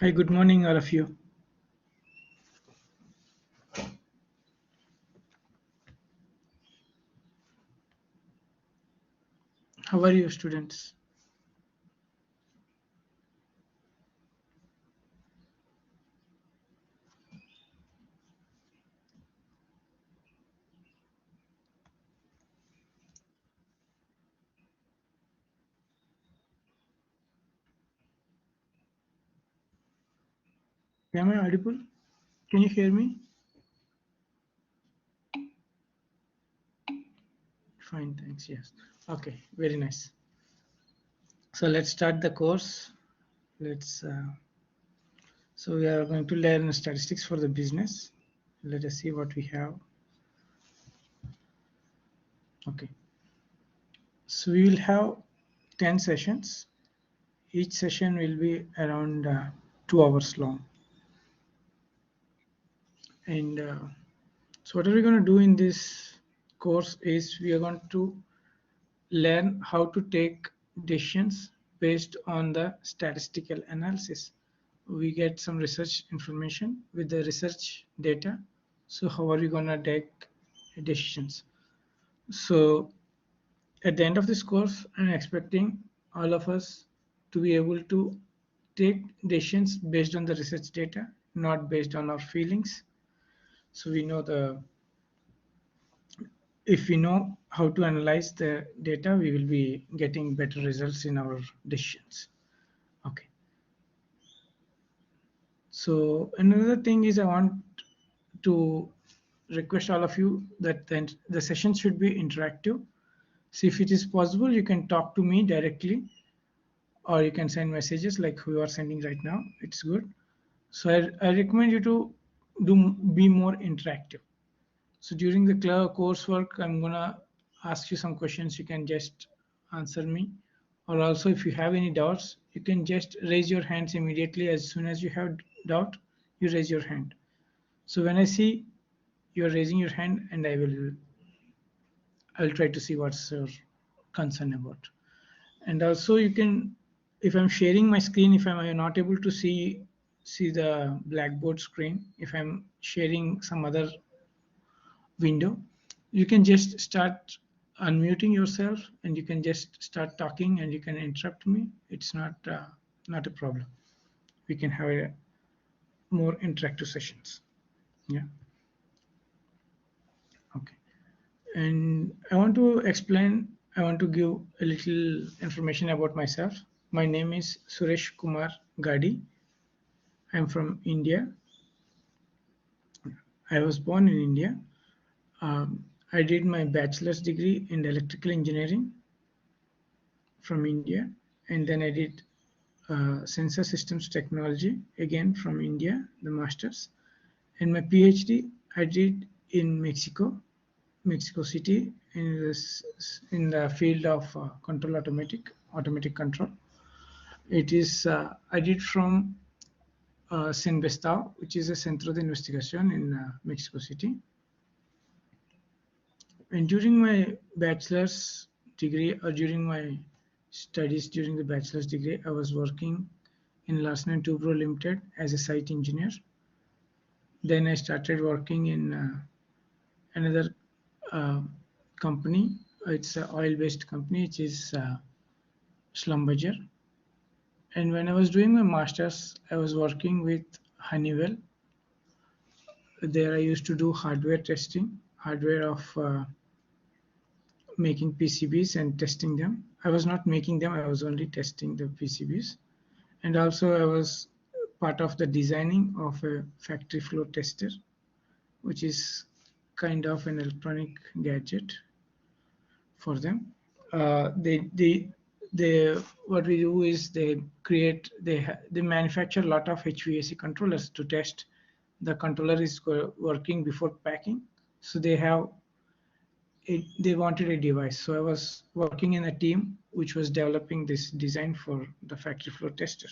Hi, good morning, all of you. How are you, students? Am I audible? Can you hear me? Fine, thanks. Yes. Okay, very nice. So let's start the course. Let's. So we are going to learn statistics for the business. Let us see what we have. Okay. So we will have 10 sessions. Each session will be around 2 hours long. And so what are we going to do in this course is we are going to learn how to take decisions based on the statistical analysis. We get some research information with the research data. So how are we going to take decisions? So at the end of this course, I'm expecting all of us to be able to take decisions based on the research data, not based on our feelings. So we know if we know how to analyze the data, we will be getting better results in our decisions. Okay. So another thing is I want to request all of you that the session should be interactive. So if it is possible, you can talk to me directly or you can send messages like we are sending right now. It's good. So I recommend you to be more interactive. So during the coursework, I'm gonna ask you some questions. You can just answer me, or also if you have any doubts, you can just raise your hands immediately. As soon as you have doubt, you raise your hand. So when I see you're raising your hand, and I'll try to see what's your concern about. And also you can, if I'm sharing my screen, if I'm not able to see the blackboard screen, if I'm sharing some other window, you can just start unmuting yourself and you can just start talking and you can interrupt me. It's not a problem. We can have a more interactive sessions. Yeah. Okay. And I want to give a little information about myself. My name is Suresh Kumar Gadi. I'm from India. I was born in India. I did my bachelor's degree in electrical engineering from India, and then I did sensor systems technology again from India, the master's, and my PhD I did in Mexico City in the field of control automatic control. It is I did from Sinvestao, which is a Centro de Investigación in Mexico City. And during my bachelor's degree or during my studies during the bachelor's degree, I was working in Larsen & Toubro Limited as a site engineer. Then I started working in another uh, company. It's an oil-based company, which is Schlumberger. And when I was doing my master's, I was working with Honeywell. There I used to do hardware testing, hardware of making PCBs and testing them. I was not making them, I was only testing the PCBs. And also I was part of the designing of a factory floor tester, which is kind of an electronic gadget for them. They what we do is they manufacture a lot of HVAC controllers to test the controller is working before packing. So they wanted a device. So I was working in a team which was developing this design for the factory floor tester.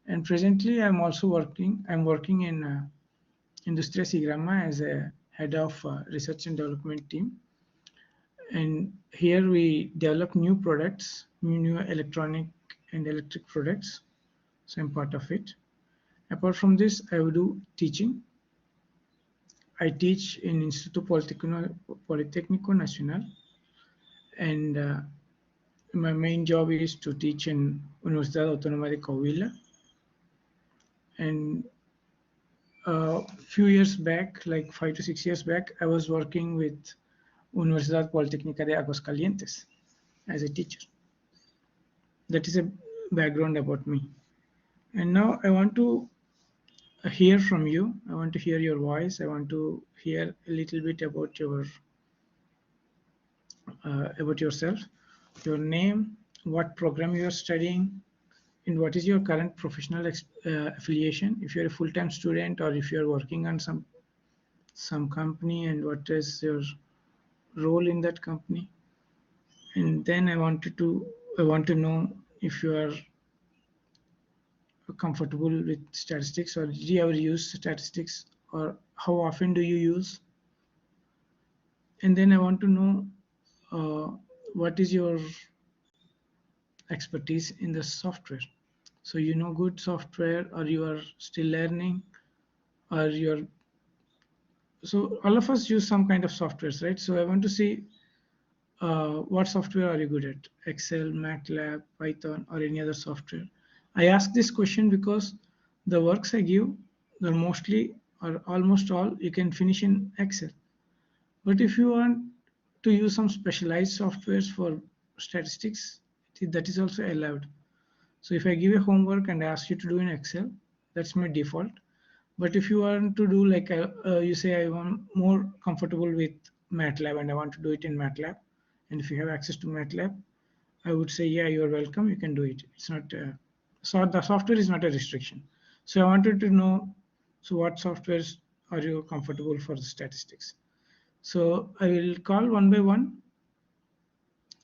And presently, I'm working in Industria Sigrama as a head of research and development team. And here we develop new products, new electronic and electric products. So I'm part of it. Apart from this, I will do teaching. I teach in Instituto Politécnico Nacional, and my main job is to teach in Universidad Autónoma de Coahuila. And a few years back, like 5 to 6 years back, I was working with Universidad Politécnica de Aguascalientes as a teacher. That is a background about me. And now I want to hear from you. I want to hear your voice. I want to hear a little bit about yourself, your name, what program you are studying, and what is your current professional affiliation. If you're a full-time student or if you're working on some company, and what is your role in that company. And then I want to know if you are comfortable with statistics, or did you ever use statistics, or how often do you use. And then I want to know what is your expertise in the software. So you know good software, or you are still learning, or you're, so all of us use some kind of softwares, right? So I want to see what software are you good at? Excel, MATLAB, Python, or any other software? I ask this question because the works I give, they're mostly or almost all you can finish in Excel. But if you want to use some specialized softwares for statistics, that is also allowed. So if I give a homework and ask you to do in Excel, that's my default. But if you want to do like you say I want more comfortable with MATLAB and I want to do it in MATLAB, and if you have access to MATLAB, I would say, yeah, you're welcome, you can do it. It's not, so the software is not a restriction. So I wanted to know, so what softwares are you comfortable for the statistics? So I will call one by one.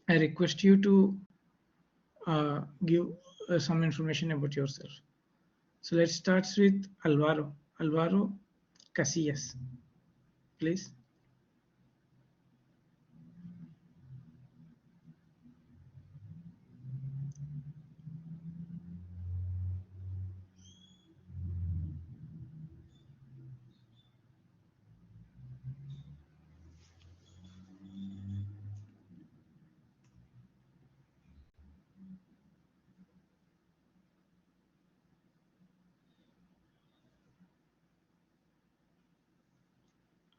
I request you to give some information about yourself. So let's start with Alvaro. Alvaro Casillas, please.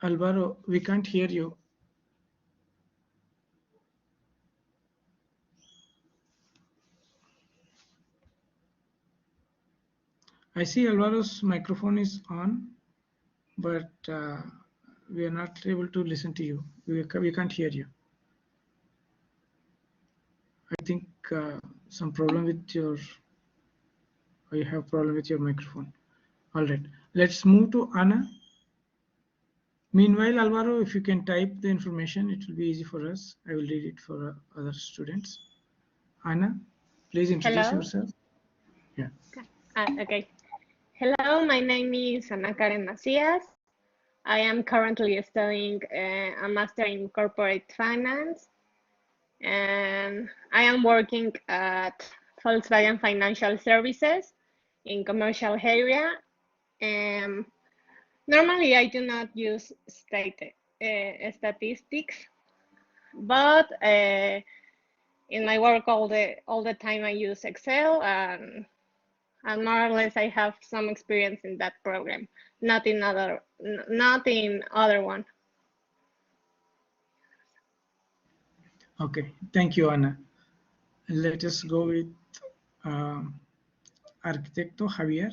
Alvaro, we can't hear you. I see Alvaro's microphone is on, but we are not able to listen to you. We can't hear you. I think some problem with your, or you have problem with your microphone. All right, let's move to Ana. Meanwhile, Alvaro, if you can type the information, it will be easy for us. I will read it for other students. Ana, please introduce yourself. Yeah. Okay. Hello, my name is Ana Karen Macias. I am currently studying a master in corporate finance, and I am working at Volkswagen Financial Services in commercial area. Normally, I do not use statistics, but in my work all the time I use Excel, and more or less I have some experience in that program, not in other one. Okay, thank you, Ana. Let us go with Arquitecto Javier.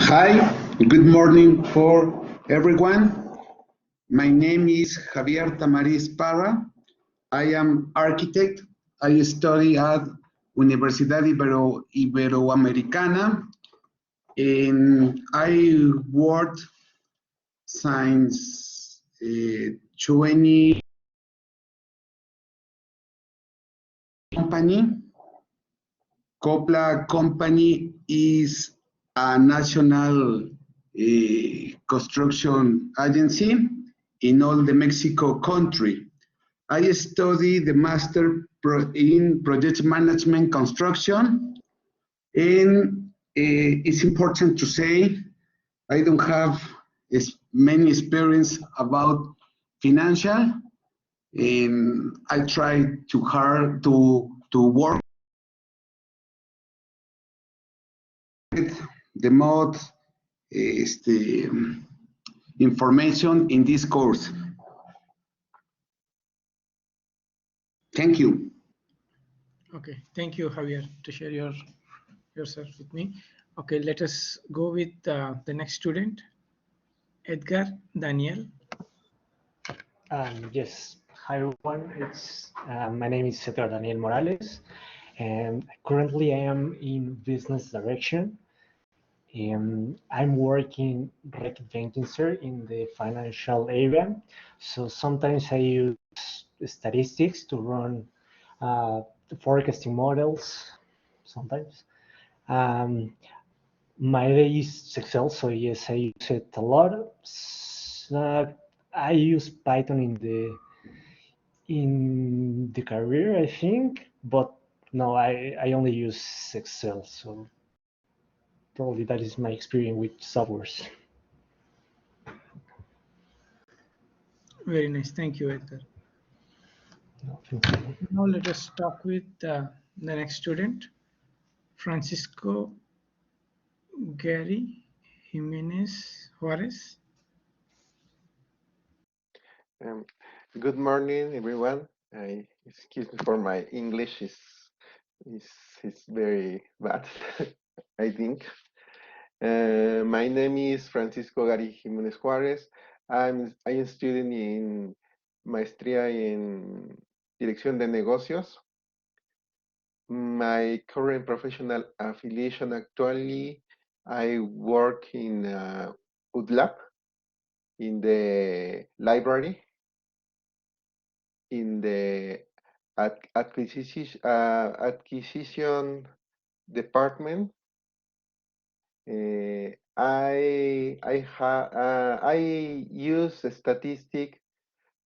Hi, good morning for everyone. My name is Javier Tamariz Parra. I am architect. I study at Universidad Iberoamericana, and I worked since 20 company. Copla company is a national construction agency in all the Mexico country. I study the master in project management construction And it's important to say I don't have many experience about financial, and I try too hard to work the most information in this course. Thank you. Okay, thank you, Javier, to share yourself with me. Okay, let us go with the next student, Edgar Daniel. Yes, hi everyone. My name is Edgar Daniel Morales, and currently I am in business direction. I'm working rec sir in the financial area. So sometimes I use statistics to run the forecasting models. Sometimes. My day is Excel, so yes, I use it a lot. I use Python in the career, I think, but no, I only use Excel, so probably that is my experience with softwares. Very nice, thank you, Edgar. No, thank you. Now let us talk with the next student, Francisco Gary Jimenez Juarez. Good morning, everyone. Excuse me for my English is very bad, I think. My name is Francisco Gary Jimenez Juarez. I am studying in Maestría en Dirección de Negocios. My current professional affiliation, actually, I work in UDLAB, in the library, in the acquisition department. I use statistic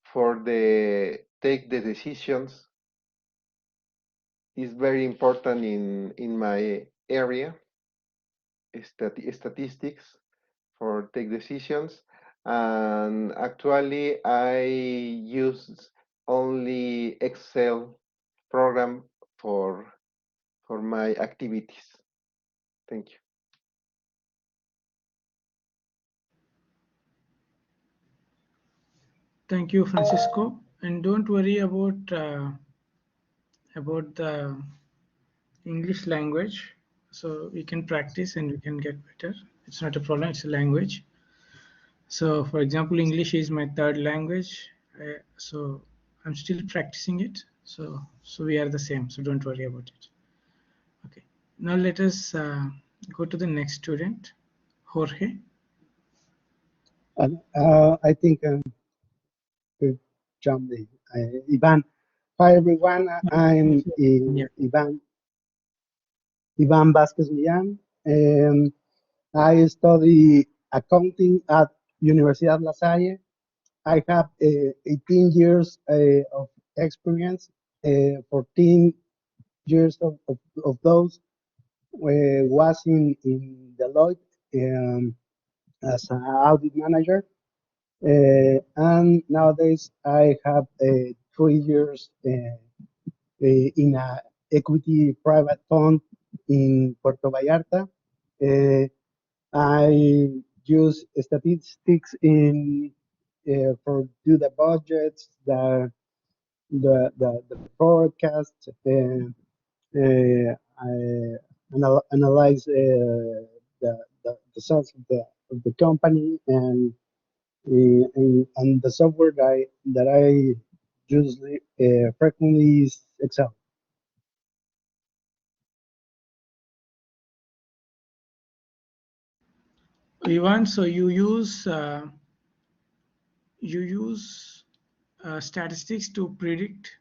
for take the decisions. Is very important in my area. Statistics for take decisions, and actually I use only Excel program for my activities. Thank you. Thank you, Francisco. And don't worry about the English language. So we can practice and we can get better. It's not a problem, it's a language. So for example, English is my third language. So I'm still practicing it. So we are the same. So don't worry about it. Okay. Now let us go to the next student, Jorge. I think good job, Ivan. Hi everyone, I'm Ivan Vasquez Millan. I study accounting at Universidad La Salle. I have 18 years of experience. 14 years of those was in Deloitte as an audit manager. And nowadays I have 3 years in a equity private fund in Puerto Vallarta. I use statistics for do the budgets, the forecasts. I analyze the results of the company, and the software that I usually frequently is Excel. Ivan, so you use statistics to predict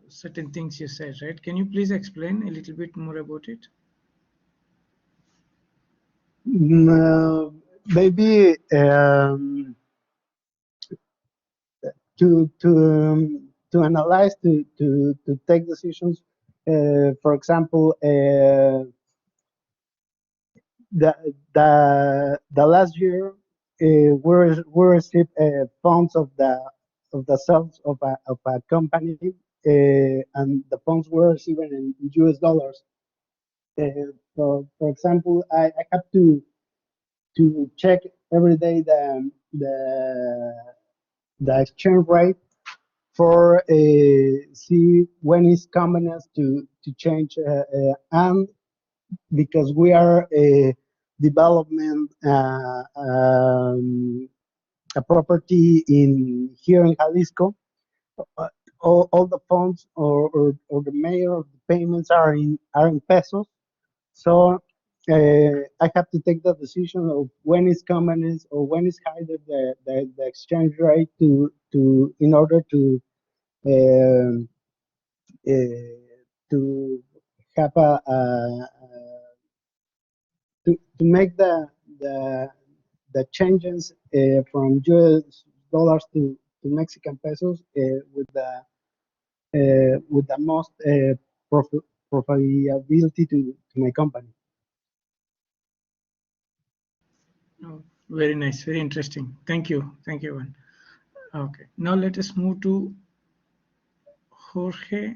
certain things you said, right? Can you please explain a little bit more about it? Maybe to analyze, to take decisions. For example, the last year we received funds of the sales of a company, and the funds were received in US dollars. So, for example, I have to check every day the exchange rate for see when it's convenient to change, and because we are a development a property in here in Jalisco, uh, all the funds or the mayor of the payments are in pesos. So I have to take the decision of when is convenient or when is high the exchange rate to in order um, to have to make the changes from US dollars to Mexican pesos with the most profitability to my company. Oh, very nice, very interesting. Thank you, Juan. Okay, now let us move to Jorge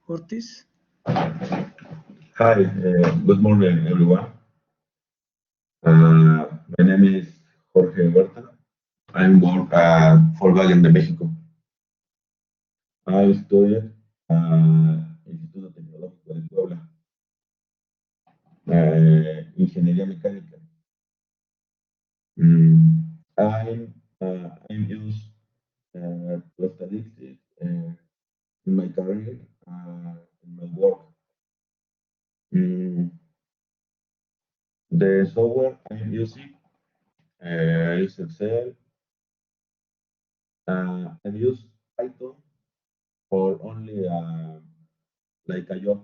Ortiz. Hi, good morning, everyone. My name is Jorge Huerta. I work at Volkswagen de México. I studied Instituto Tecnológico de Puebla, Ingeniería Mecánica. I'm used statistics in my career, in my work. Mm, the software I'm using is Excel. I use Python for only like a job,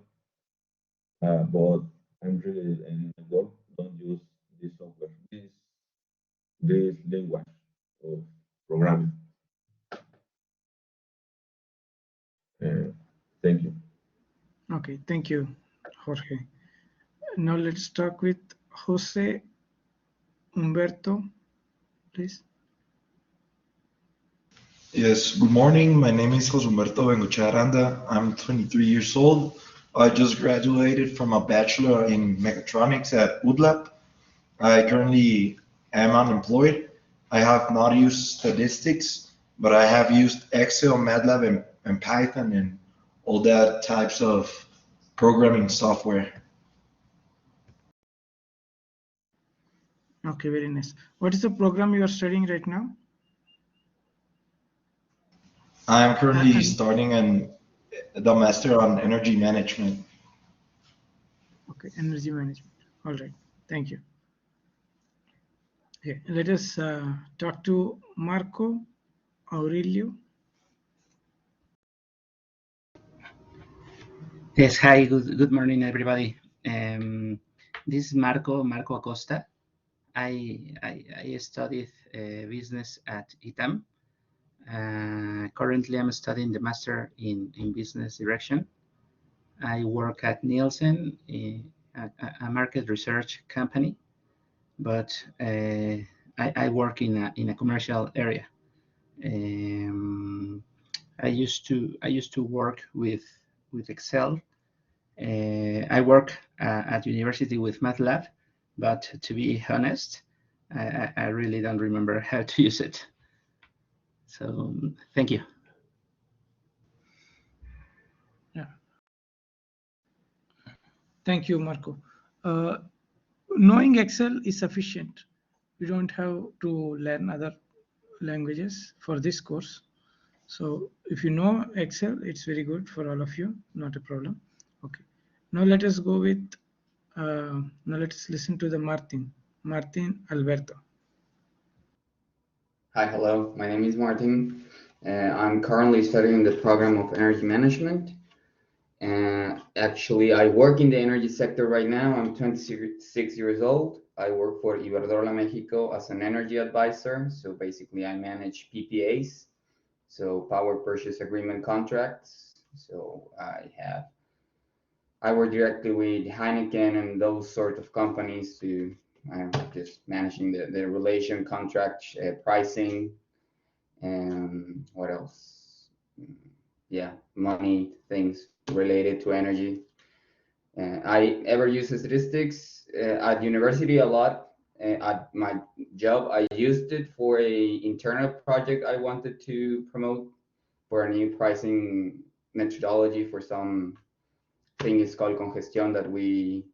but I'm really in my work don't use this software, this language of programming. Uh, Thank you. Okay, thank you, Jorge. Now let's talk with Jose Humberto, please. Yes, good morning. My name is Jose Humberto Bengochea Aranda. I'm 23 years old. I just graduated from a bachelor in mechatronics at UDLAP. I currently am unemployed. I have not used statistics, but I have used Excel, MATLAB, and Python and all that types of programming software. Okay, very nice. What is the program you are studying right now? I am currently starting the master on energy management. Okay, energy management. All right, thank you. Okay, let us talk to Marco Aurelio. Yes, hi, good morning, everybody. This is Marco Acosta. I studied business at ITAM. Currently, I'm studying the master in business direction. I work at Nielsen, a market research company, but I work in a commercial area. I used to work with Excel. I work at university with MATLAB, but to be honest, I really don't remember how to use it. So thank you. Yeah. Thank you, Marco. Knowing Excel is sufficient. We don't have to learn other languages for this course. So if you know Excel, it's very good for all of you, not a problem. Okay. Now let us go with, now let's listen to the Martin Alberto. Hi, hello. My name is Martin. I'm currently studying the program of energy management. Actually, I work in the energy sector right now. I'm 26 years old. I work for Iberdrola Mexico as an energy advisor. So basically, I manage PPAs, so power purchase agreement contracts. So I work directly with Heineken and those sort of companies to just managing the relation, contract, pricing, and what else? Yeah, money things related to energy. I ever use statistics at university a lot. At my job, I used it for a internal project I wanted to promote for a new pricing methodology for some thing is called congestion that we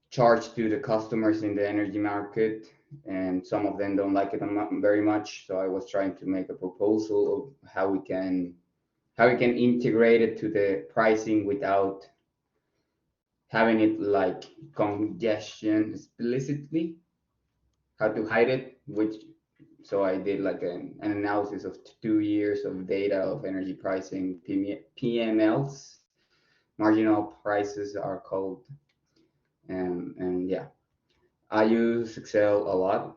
charge to the customers in the energy market, and some of them don't like it very much. So I was trying to make a proposal of how we can integrate it to the pricing without having it like congestion explicitly, how to hide it, which so I did like an analysis of 2 years of data of energy pricing, PMLs, marginal prices are called, and yeah, I use Excel a lot.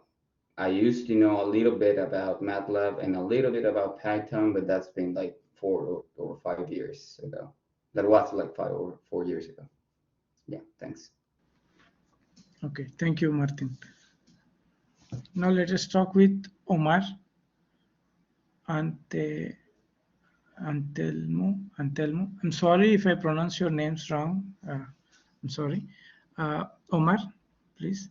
I used to know a little bit about MATLAB and a little bit about Python, but that's been like 4 or 5 years ago. That was like 5 or 4 years ago. Yeah, thanks. Okay, thank you, Martin. Now let us talk with Omar Antelmo. I'm sorry if I pronounce your names wrong. I'm sorry. Omar, please.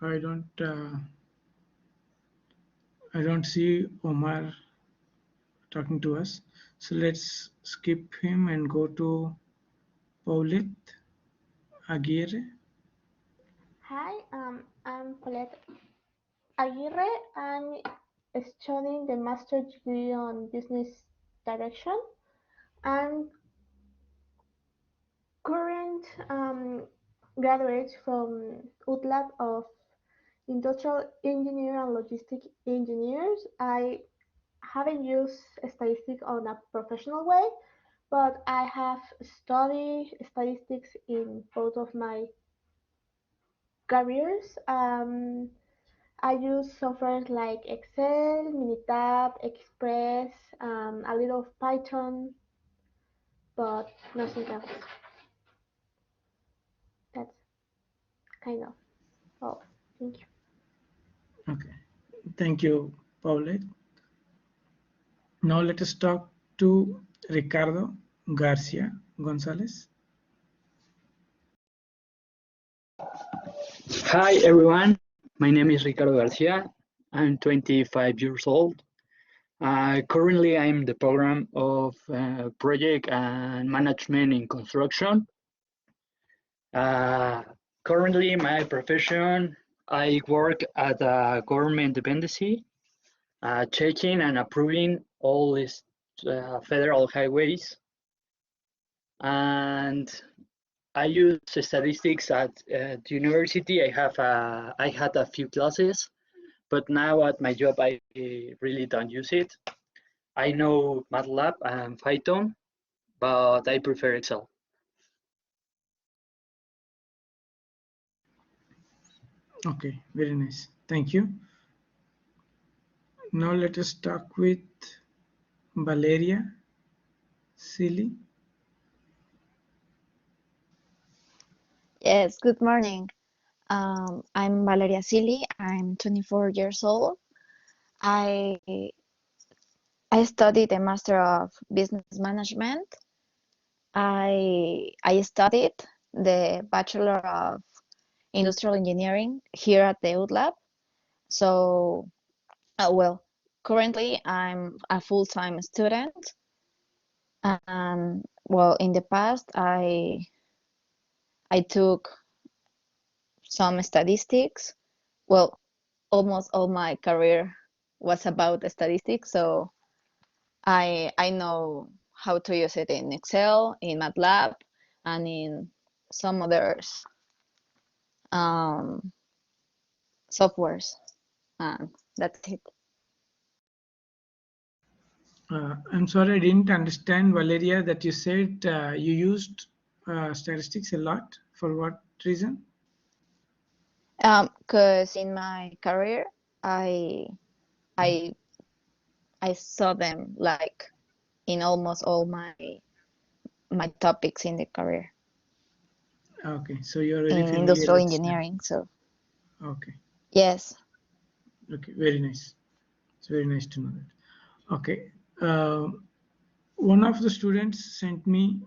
I don't see Omar talking to us. So let's skip him and go to Paulette Aguirre. Hi, I'm Paulette Aguirre. I'm studying the master's degree on business direction. I'm current graduate from UTLAB of Industrial Engineer and Logistic Engineers. I haven't used statistics on a professional way, but I have studied statistics in both of my careers. I use software like Excel, Minitab, Express, a little of Python, but nothing else. That's kind of all. Thank you. Okay, thank you, Paulette. Now let us talk to Ricardo Garcia Gonzalez. Hi everyone, my name is Ricardo Garcia. I'm 25 years old. Currently, I'm the program of project and management in construction. Currently, my profession, I work at a government dependency, checking and approving all these federal highways. And I use statistics at the university. I had a few classes, but now at my job, I really don't use it. I know MATLAB and Python, but I prefer Excel. Okay, very nice. Thank you. Now let us talk with Valeria Silly. Yes, good morning. I'm Valeria Silly. I'm 24 years old. I studied a Master of Business Management. I studied the Bachelor of Industrial Engineering here at the UTLAB. So, well, currently I'm a full-time student. And well, in the past, I took some statistics. Well, almost all my career was about statistics, so I know how to use it in Excel, in MATLAB, and in some others softwares, and that's it. I'm sorry, I didn't understand, Valeria, that you said you used statistics a lot. For what reason? Because in my career, I I I saw them like in almost all my topics in the career Okay, so you're very in familiar industrial with stats. engineering. So Okay, yes. okay, very nice. It's very nice to know that. Okay, one of the students sent me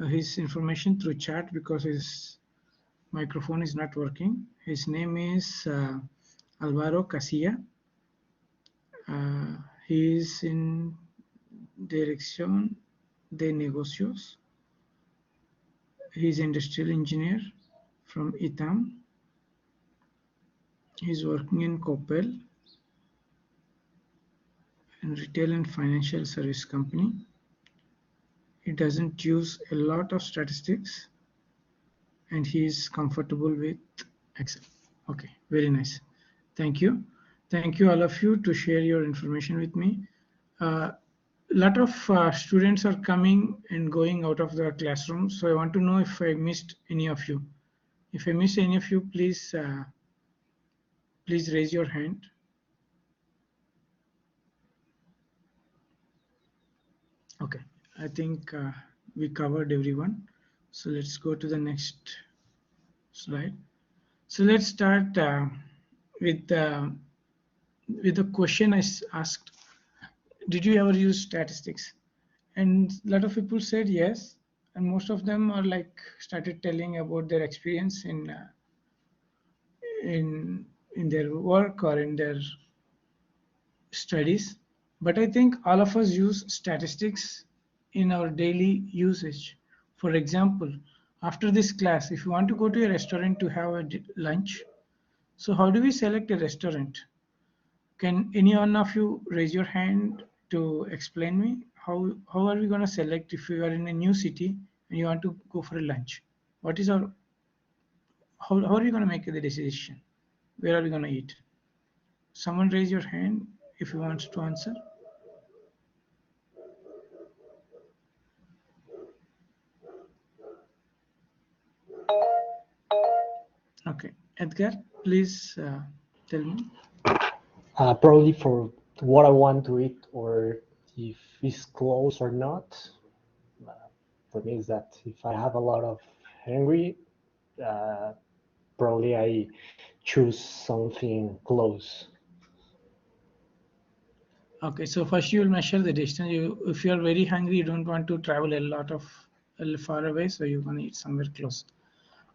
his information through chat because his microphone is not working. His name is Alvaro Casilla. He is in Dirección de Negocios. He's industrial engineer from ITAM. He's working in Coppel, and retail and financial service company. He doesn't use a lot of statistics, and he is comfortable with Excel. Okay, very nice. Thank you. Thank you all of you to share your information with me. A lot of students are coming and going out of the classroom, so I want to know if I missed any of you. If I missed any of you, please please raise your hand. Okay, I think we covered everyone. So let's go to the next slide. So let's start with the question I asked. Did you ever use statistics? And a lot of people said yes, and most of them are like started telling about their experience in their work or in their studies. But I think all of us use statistics in our daily usage. For example, after this class, if you want to go to a restaurant to have a lunch, so how do we select a restaurant? Can any one of you raise your hand to explain me how are we going to select if you are in a new city and you want to go for a lunch? What is our how are you going to make the decision? Where are we going to eat? Someone raise your hand if you want to answer. Okay, Edgar, please tell me. Probably for what I want to eat or if it's close or not. For me, is that if I have a lot of hungry, probably I choose something close. Okay, so first you will measure the distance. If you are very hungry, you don't want to travel a lot of far away, so you're gonna eat somewhere close.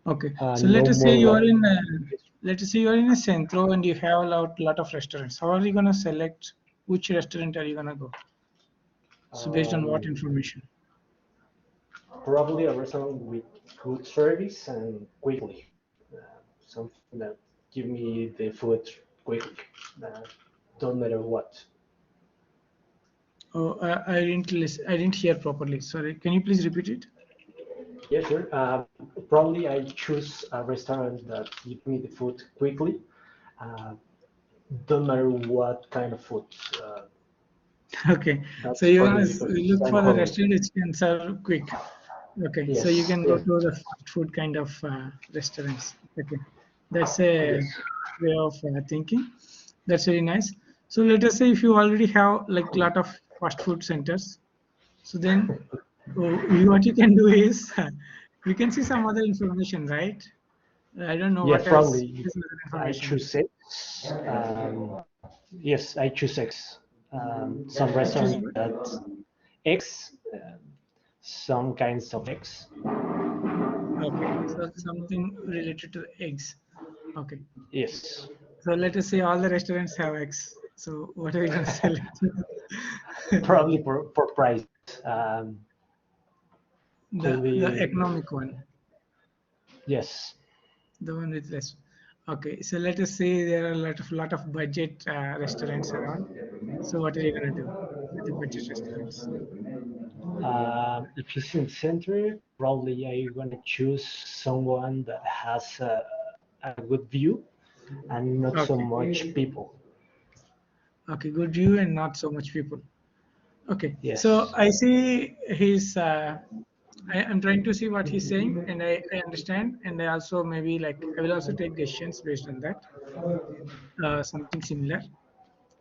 Okay, so let us say you are in a centro and you have a lot of restaurants. How are you gonna select which restaurant are you gonna go? So based on what information? Probably a restaurant with good service and quickly. Something that give me the food quickly. Don't matter what. Oh, I didn't listen. I didn't hear properly. Sorry. Can you please repeat it? Yes, sure. Probably I choose a restaurant that give me the food quickly. Don't matter what kind of food. Okay, so you're gonna look for the hungry. restaurant which can serve quick. Okay, Yes, so you can go yes. to the fast food kind of restaurants. Okay, that's a way of thinking. That's very nice. So let us say if you already have like a lot of fast food centers, so then what you can do is we can see some other information, right? I don't know Yeah, what else probably is other I information. choose X. Yes, I choose X. Some restaurants what? that X, some kinds of X. Okay, so something related to eggs. Okay. Yes. So let us say all the restaurants have eggs. So what are you going to select? Probably for price. The economic one. Yes. The one with less. Okay, so let us say there are a lot of budget restaurants around. So what are you going to do with the budget restaurants? If it's in center, probably I'm gonna choose someone that has a good view and not so Okay. much people. Okay, good view and not so much people. Okay, Yes. so I see his. I'm trying to see what he's saying, and I understand, and I also maybe like I will also take decisions based on that, something similar.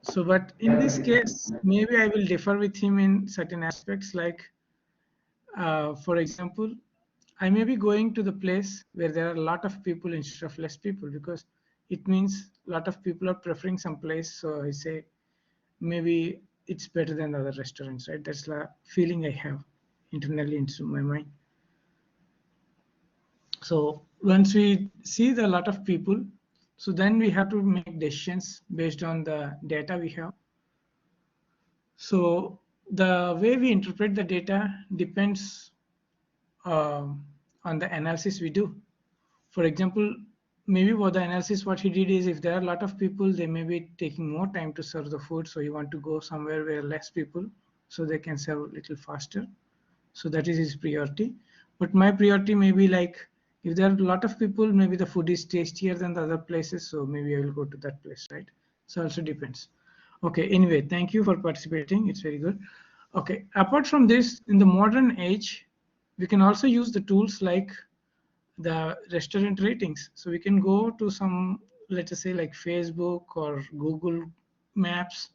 So, but in this case, maybe I will differ with him in certain aspects. Like, for example, I may be going to the place where there are a lot of people instead of less people, because it means a lot of people are preferring some place. So I say maybe it's better than the other restaurants, right? That's the feeling I have internally into my mind. So once we see the lot of people, so then we have to make decisions based on the data we have. So the way we interpret the data depends on the analysis we do. For example, maybe what the analysis what he did is, if there are a lot of people, they may be taking more time to serve the food. So you want to go somewhere where less people, so they can serve a little faster. So that is his priority. But my priority may be like, if there are a lot of people, maybe the food is tastier than the other places. So maybe I will go to that place, right? So also depends. Okay, anyway, thank you for participating. It's very good. Okay, apart from this, in the modern age, we can also use the tools like the restaurant ratings. So we can go to some, let us say like Facebook or Google Maps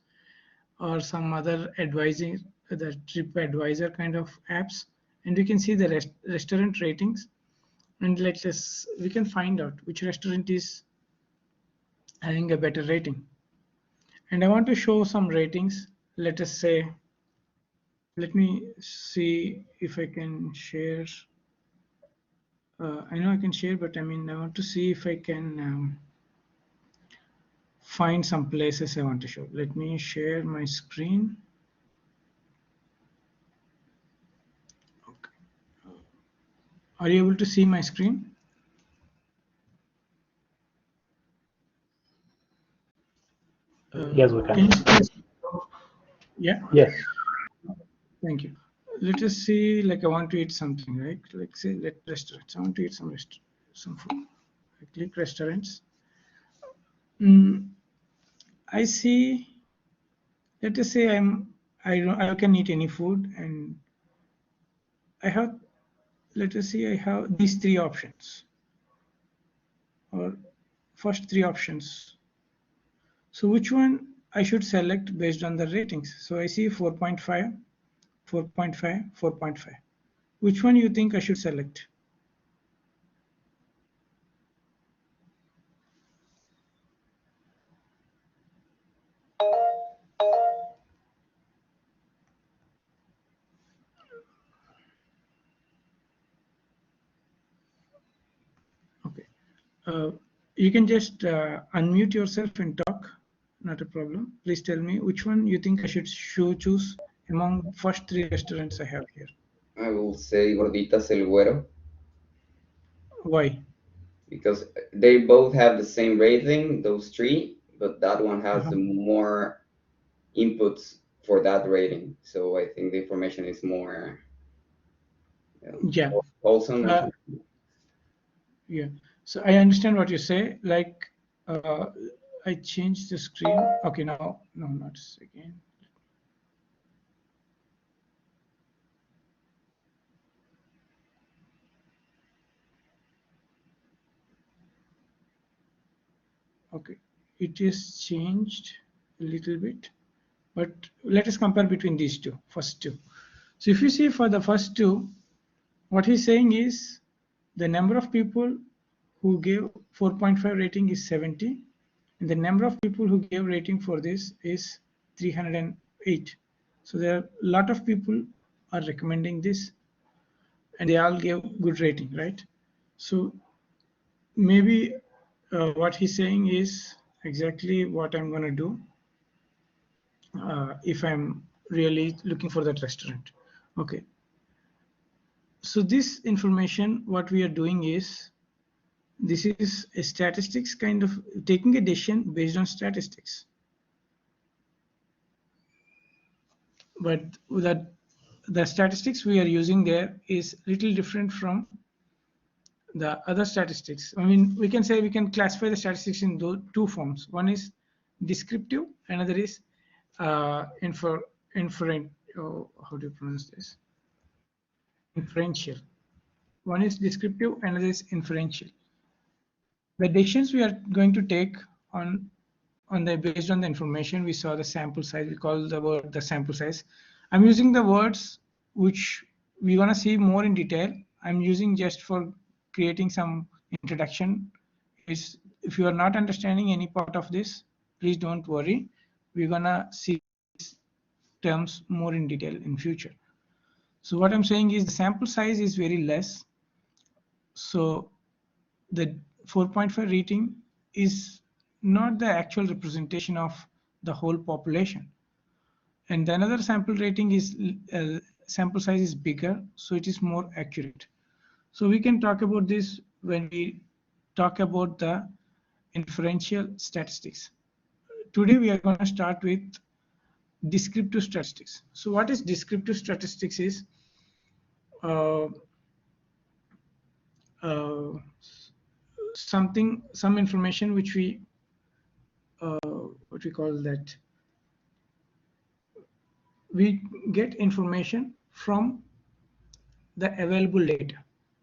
or some other advising, the trip advisor kind of apps, and we can see the restaurant ratings, and we can find out which restaurant is having a better rating. And I want to show some ratings. Let us say, let me see if I can share. I know I can share, but I mean, I want to see if I can find some places I want to show. Let me share my screen. Okay. Are you able to see my screen? Yes, we can. Yeah. Yes. Thank you. Let us see. Like I want to eat something, right? Like say, let restaurants. I want to eat some food. I click restaurants. I see. Let us say I can eat any food, and I have. Let us see. I have these three options, or first three options. So which one I should select based on the ratings? So I see 4.5, 4.5, 4.5. Which one you think I should select? Okay. You can just unmute yourself and talk. Not a problem. Please tell me which one you think I should choose among first three restaurants I have here. I will say Gorditas El Güero. Why? Because they both have the same rating, those three, but that one has the more inputs for that rating. So I think the information is more wholesome. Yeah. So I understand what you say. Like I changed the screen. Okay, now no, not again. Okay, it is changed a little bit, but let us compare between these two, first two. So if you see for the first two, what he's saying is the number of people who gave 4.5 rating is 70, and the number of people who gave rating for this is 308. So there are a lot of people are recommending this, and they all gave good rating, right? So maybe what he's saying is exactly what I'm going to do if I'm really looking for that restaurant. Okay. So this information, what we are doing is, this is a statistics kind of taking a decision based on statistics. But that the statistics we are using there is little different from the other statistics. I mean, we can say we can classify the statistics in two forms. One is descriptive, another is inferential. oh, how do you pronounce this? Inferential. One is descriptive, another is inferential. The decisions we are going to take based on the information we saw, the sample size, we call the word the sample size. I'm using the words which we're gonna see more in detail. I'm using just for creating some introduction. If you are not understanding any part of this, please don't worry. We're gonna see these terms more in detail in future. So what I'm saying is the sample size is very less. So the 4.5 rating is not the actual representation of the whole population. And another sample rating is sample size is bigger, so it is more accurate. So we can talk about this when we talk about the inferential statistics. Today we are going to start with descriptive statistics. So what is descriptive statistics is some information which we what we call that, we get information from the available data.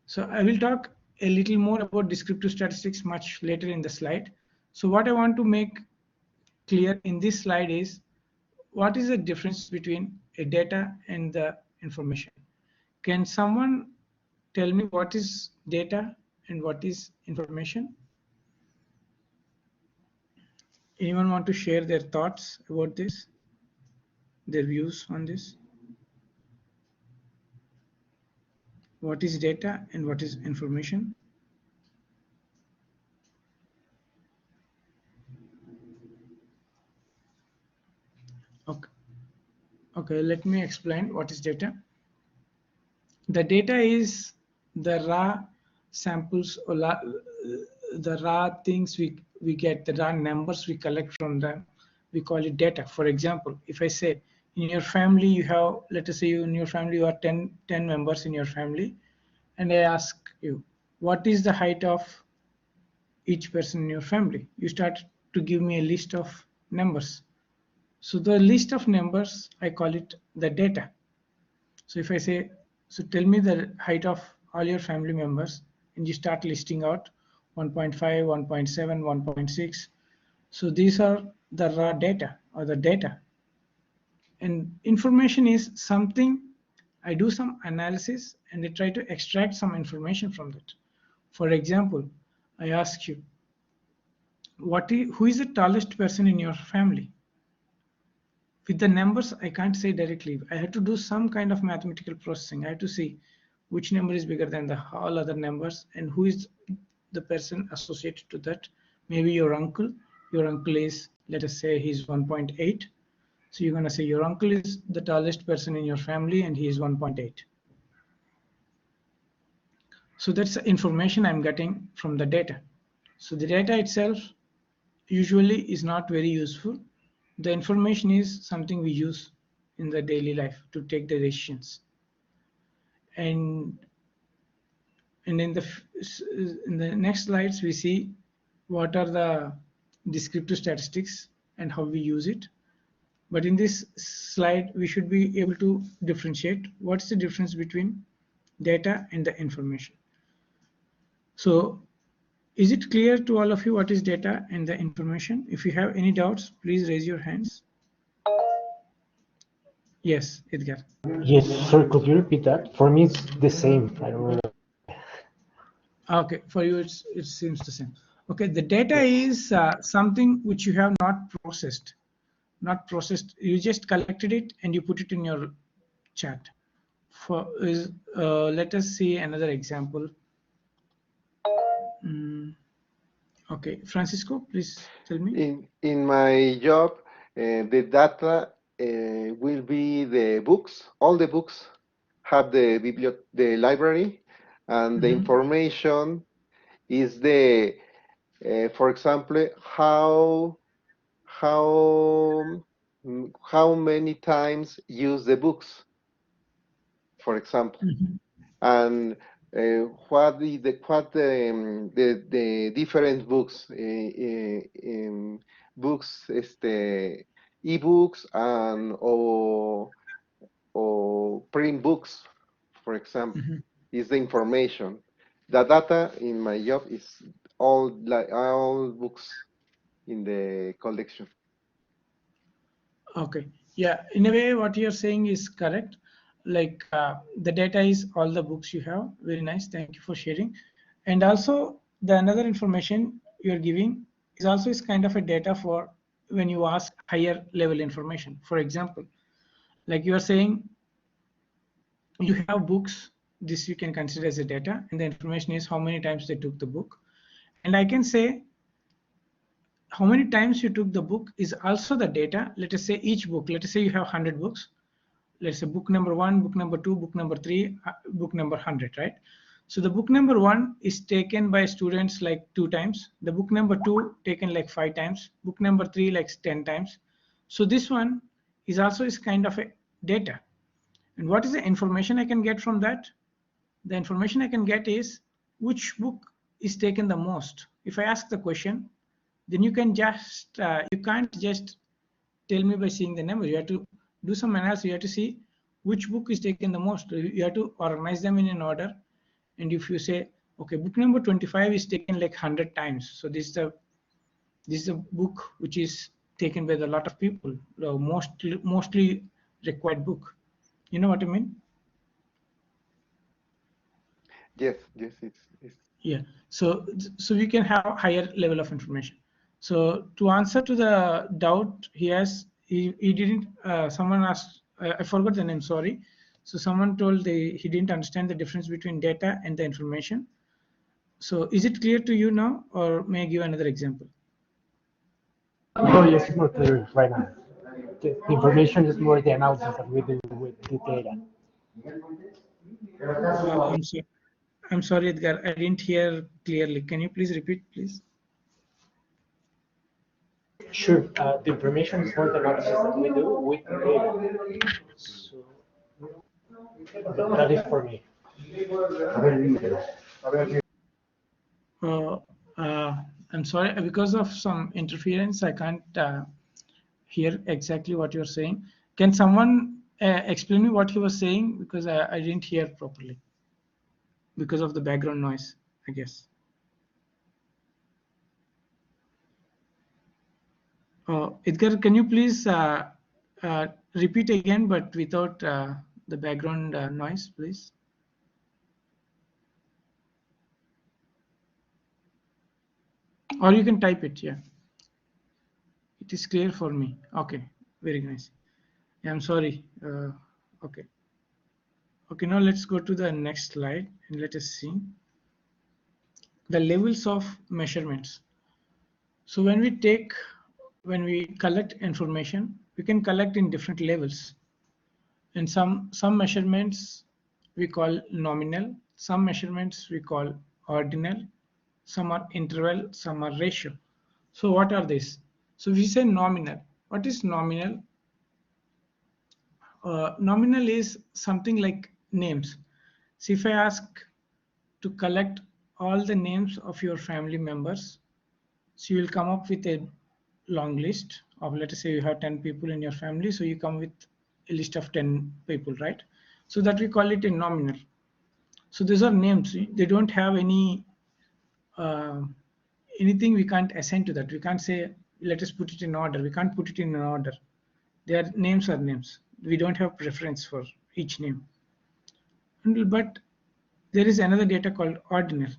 So I will talk a little more about descriptive statistics much later in the slide. So what I want to make clear in this slide is what is the difference between a data and the information. Can someone tell me what is data and what is information? Anyone want to share their thoughts about this, their views on this? What is data and what is information? Okay, let me explain what is data. The data is the raw samples or the raw things we get, the raw numbers we collect from them. We call it data. For example, if I say in your family you have, let us say in your family you are 10 members in your family, and I ask you, what is the height of each person in your family? You start to give me a list of numbers. So the list of numbers, I call it the data. So if I say, so tell me the height of all your family members, and you start listing out 1.5, 1.7, 1.6. So these are the raw data or the data. And information is something, I do some analysis and I try to extract some information from that. For example, I ask you, who is the tallest person in your family? With the numbers, I can't say directly. I have to do some kind of mathematical processing. I have to see which number is bigger than all other numbers and who is the person associated to that. Maybe your uncle. Your uncle is, let us say, he's 1.8. So you're going to say your uncle is the tallest person in your family and he is 1.8. So that's the information I'm getting from the data. So the data itself usually is not very useful. The information is something we use in the daily life to take the decisions. And in the next slides, we see what are the descriptive statistics and how we use it. But in this slide, we should be able to differentiate what's the difference between data and the information. So is it clear to all of you what is data and the information? If you have any doubts, please raise your hands. Yes, Edgar. Yes, sorry, could you repeat that? For me, it's the same. I don't remember. Okay, for you, it seems the same. Okay, the data is something which you have not processed. You just collected it and you put it in your chat. Let us see another example. Okay, Francisco, please tell me. In my job, the data will be the books. All the books have the library, and the information is the, for example, how many times use the books, for example, and what the different books, books, e-books and or or print books, for example, is the information. The data in my job is all books in the collection. Okay. Yeah, in a way, what you're saying is correct. Like the data is all the books you have. Very nice. Thank you for sharing. And also the another information you're giving is also is kind of a data for when you ask higher level information. For example, like you are saying, you have books. This you can consider as a data, and the information is how many times they took the book. And I can say how many times you took the book is also the data. Let us say each book, let us say you have 100 books. Let's say book number 1, book number 2, book number 3, book number 100, right? So the book number 1 is taken by students like 2 times. The book number 2 taken like 5 times. Book number 3 like 10 times. So this one is also is kind of a data. And what is the information I can get from that? The information I can get is which book is taken the most. If I ask the question, then you can just you can't just tell me by seeing the number. You have to do some analysis. You have to see which book is taken the most. You have to organize them in an order. And if you say, okay, book number 25 is taken like 100 times, so this is a book which is taken by a lot of people, mostly required book. You know what I mean? Yes, it's yeah. So we can have higher level of information. So to answer to the doubt he has, he didn't. Someone asked. I forgot the name. Sorry. So someone told he didn't understand the difference between data and the information. So is it clear to you now, or may I give another example? Oh yes, it's more clear right now. The information is more the analysis that we do with the data. I'm sorry, Edgar. I didn't hear clearly. Can you please repeat, please? Sure. The information is more the analysis that we do with the data. So that is for me. I'm sorry, because of some interference, I can't hear exactly what you're saying. Can someone explain me what he was saying? Because I didn't hear properly because of the background noise, I guess. Edgar, can you please repeat again, but without the background noise, please? Or you can type it, yeah. It is clear for me. Okay, very nice. Yeah, I'm sorry. Okay. Okay, now let's go to the next slide and let us see the levels of measurements. So when we collect information, we can collect in different levels. And some measurements we call nominal, some measurements we call ordinal, some are interval, some are ratio. So what are these? So we say nominal. What is nominal? Nominal is something like names. So if I ask to collect all the names of your family members, so you will come up with a long list of, let us say you have 10 people in your family, so you come with a list of 10 people, right? So that we call it a nominal. So these are names. They don't have any anything we can't assign to that. We can't say let us put it in order. We can't put it in an order. Their names are names. We don't have preference for each name. But there is another data called ordinal.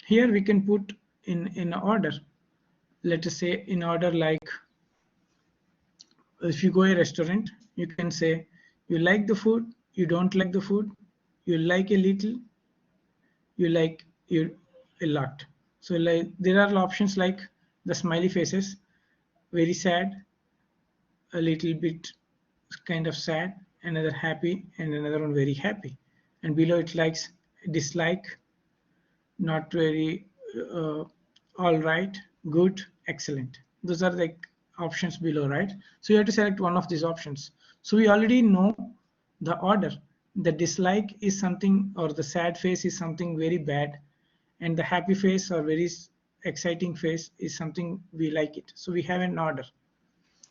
Here we can put in order. Let us say in order, like if you go to a restaurant, you can say you like the food, you don't like the food, you like a little, you like a lot. So like there are options like the smiley faces, very sad, a little bit kind of sad, another happy, and another one very happy. And below it likes dislike, not very, all right, good, excellent. Those are like options below, right? So you have to select one of these options. So we already know the order. The dislike is something, or the sad face is something very bad, and the happy face or very exciting face is something we like it. So we have an order.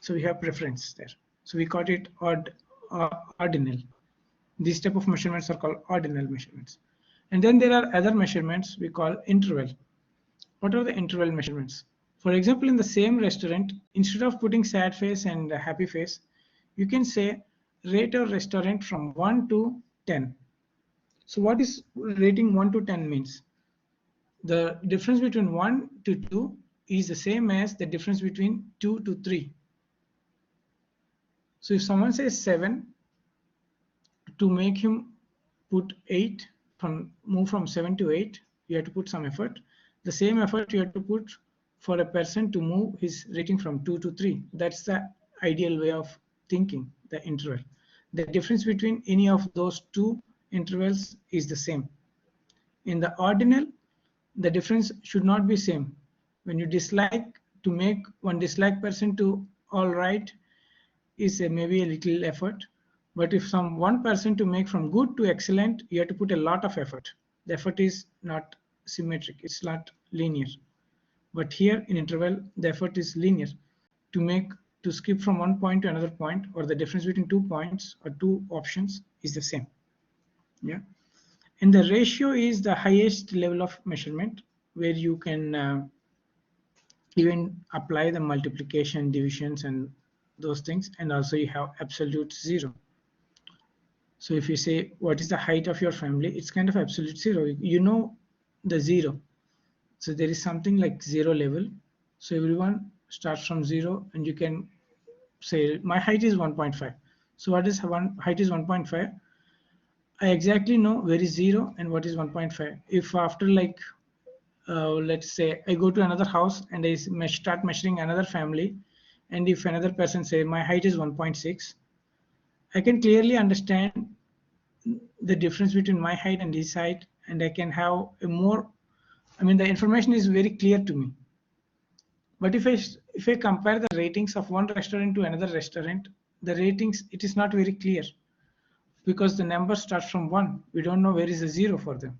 So we have preference there. So we call it ordinal. These type of measurements are called ordinal measurements. And then there are other measurements we call interval. What are the interval measurements? For example, in the same restaurant, instead of putting sad face and happy face, you can say rate a restaurant from 1 to 10. So what is rating 1 to 10 means? The difference between 1 to 2 is the same as the difference between 2 to 3. So if someone says 7, to make him put 8, move from 7 to 8, you have to put some effort. The same effort you have to put for a person to move his rating from 2 to 3. That's the ideal way of thinking, the interval. The difference between any of those two intervals is the same. In the ordinal, the difference should not be same. When you dislike, to make one dislike person to all right is maybe a little effort. But if one person to make from good to excellent, you have to put a lot of effort. The effort is not symmetric, it's not linear. But here in interval, the effort is linear. To skip from one point to another point, or the difference between 2 points or 2 options is the same. Yeah. And the ratio is the highest level of measurement, where you can even apply the multiplication, divisions, and those things. And also you have absolute zero. So if you say, what is the height of your family? It's kind of absolute zero. You know the zero. So there is something like zero level. So everyone starts from zero, and you can say, my height is 1.5. So what is height is 1.5? I exactly know where is zero and what is 1.5. If after let's say I go to another house and I start measuring another family, and if another person say my height is 1.6, I can clearly understand the difference between my height and his height, and I can have a more, the information is very clear to me. But if I compare the ratings of one restaurant to another restaurant, the ratings, it is not very clear, because the number starts from 1. We don't know where is the 0 for them.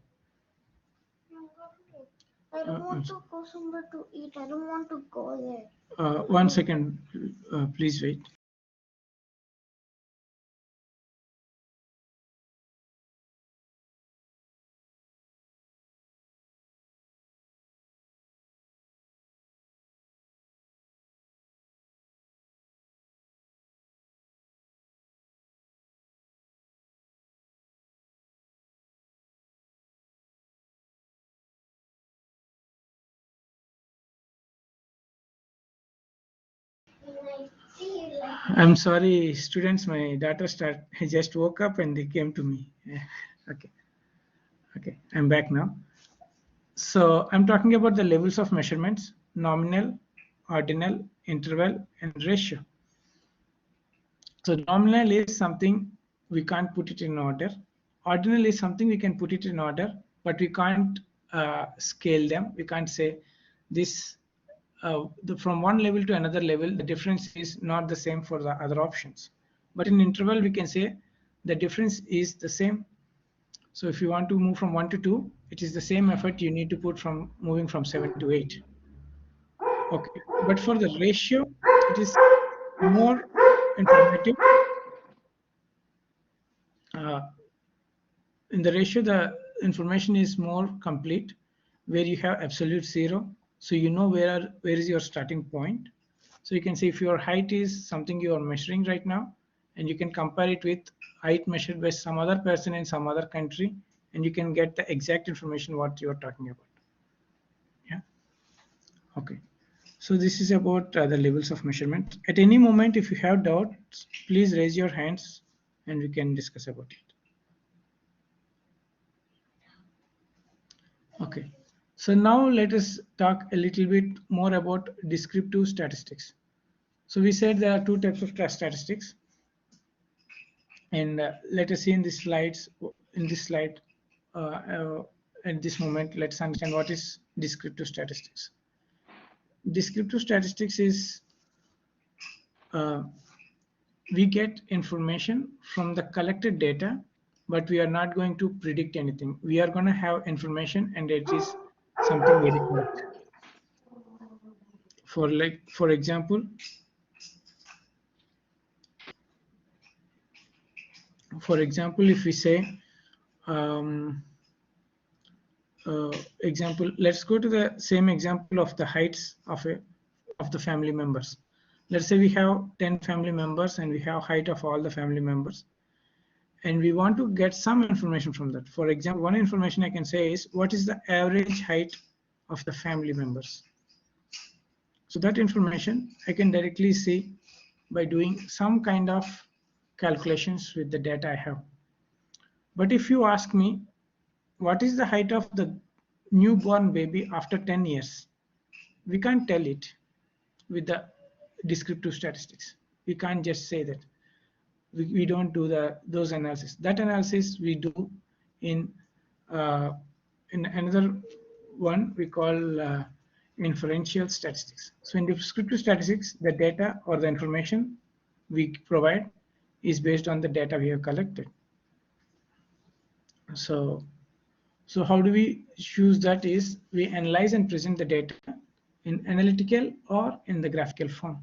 I don't want to go somewhere to eat. I don't want to go there. 1 second, please wait. I'm sorry, students, my daughter just woke up and they came to me. Okay, I'm back now. So I'm talking about the levels of measurements: nominal, ordinal, interval, and ratio. So nominal is something we can't put it in order. Ordinal is something we can put it in order, but we can't scale them. We can't say this from one level to another level, the difference is not the same for the other options. But in interval, we can say the difference is the same. So if you want to move from 1 to 2, it is the same effort you need to put from moving from 7 to 8. Okay, but for the ratio, it is more informative. In the ratio, the information is more complete, where you have absolute zero. So you know where is your starting point. So you can see if your height is something you are measuring right now, and you can compare it with height measured by some other person in some other country, and you can get the exact information what you are talking about. Yeah. Okay. So this is about the levels of measurement. At any moment, if you have doubts, please raise your hands and we can discuss about it. Okay, so now let us talk a little bit more about descriptive statistics. So we said there are 2 types of statistics, and let us see in this slide. At this moment, let's understand what is descriptive statistics. Descriptive statistics is we get information from the collected data, but we are not going to predict anything. We are going to have information, and it is something very correct. For example, for example, if we say, example, let's go to the same example of the heights of the family members. Let's say we have 10 family members and we have height of all the family members, and we want to get some information from that. For example, one information I can say is what is the average height of the family members. So that information I can directly see by doing some kind of calculations with the data I have. But if you ask me what is the height of the newborn baby after 10 years, we can't tell it with the descriptive statistics. We can't just say that. We don't do those analysis. That analysis we do in another one we call inferential statistics. So in descriptive statistics, the data or the information we provide is based on the data we have collected. So how do we choose that is we analyze and present the data in analytical or in the graphical form.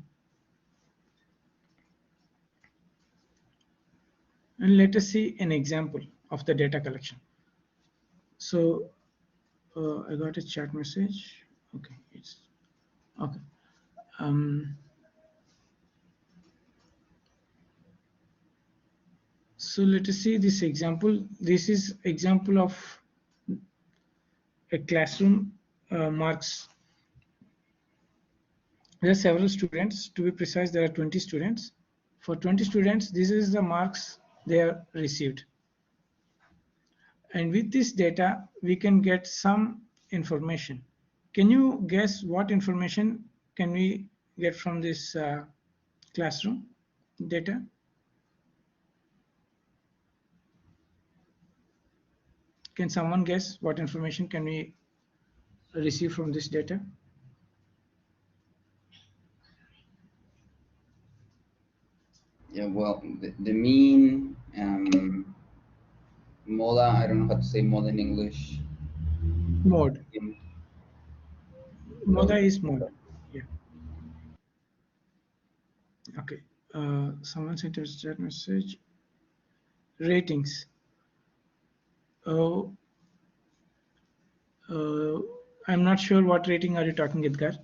And let us see an example of the data collection. So I got a chat message. Okay, it's okay. So let us see this example. This is example of a classroom marks. There are several students. To be precise, there are 20 students. For 20 students, this is the marks they have received. And with this data, we can get some information. Can you guess what information can we get from this classroom data? Can someone guess what information can we receive from this data? Yeah, well, the mean moda, I don't know how to say moda in English. Mode. Moda is mode. Yeah. Okay. Someone sent us that message. Ratings. Oh, I'm not sure what rating are you talking, Edgar.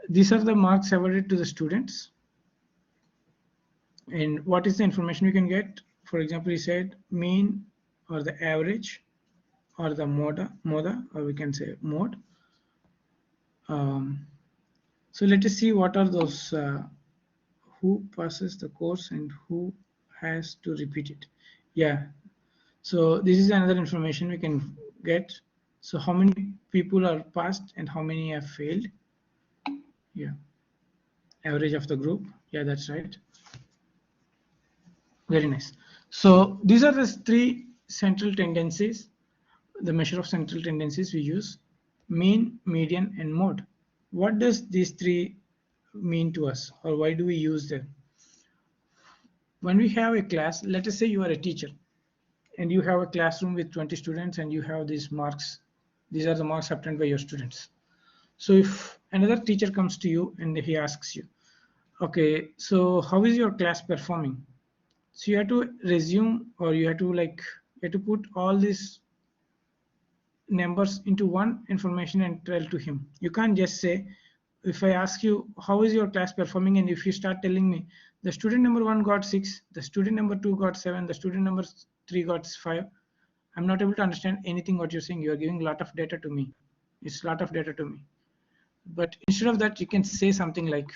These are the marks awarded to the students. And what is the information we can get? For example, he said mean or the average or the moda, or we can say mode. So let us see what are those who passes the course and who has to repeat it. Yeah. So this is another information we can get. So how many people are passed and how many have failed? Yeah. Average of the group. Yeah, that's right. Very nice. So these are the three central tendencies, the measure of central tendencies we use: mean, median, and mode. What does these three mean to us, or why do we use them? When we have a class, let us say you are a teacher and you have a classroom with 20 students and you have these marks. These are the marks obtained by your students. So if another teacher comes to you and he asks you, okay, so how is your class performing? So you have to resume, or you have to put all these numbers into one information and tell to him. You can't just say, if I ask you how is your class performing, and if you start telling me the student number 1 got 6, the student number 2 got 7, the student number 3 got 5, I'm not able to understand anything what you're saying. You're giving a lot of data to me. It's a lot of data to me. But instead of that, you can say something like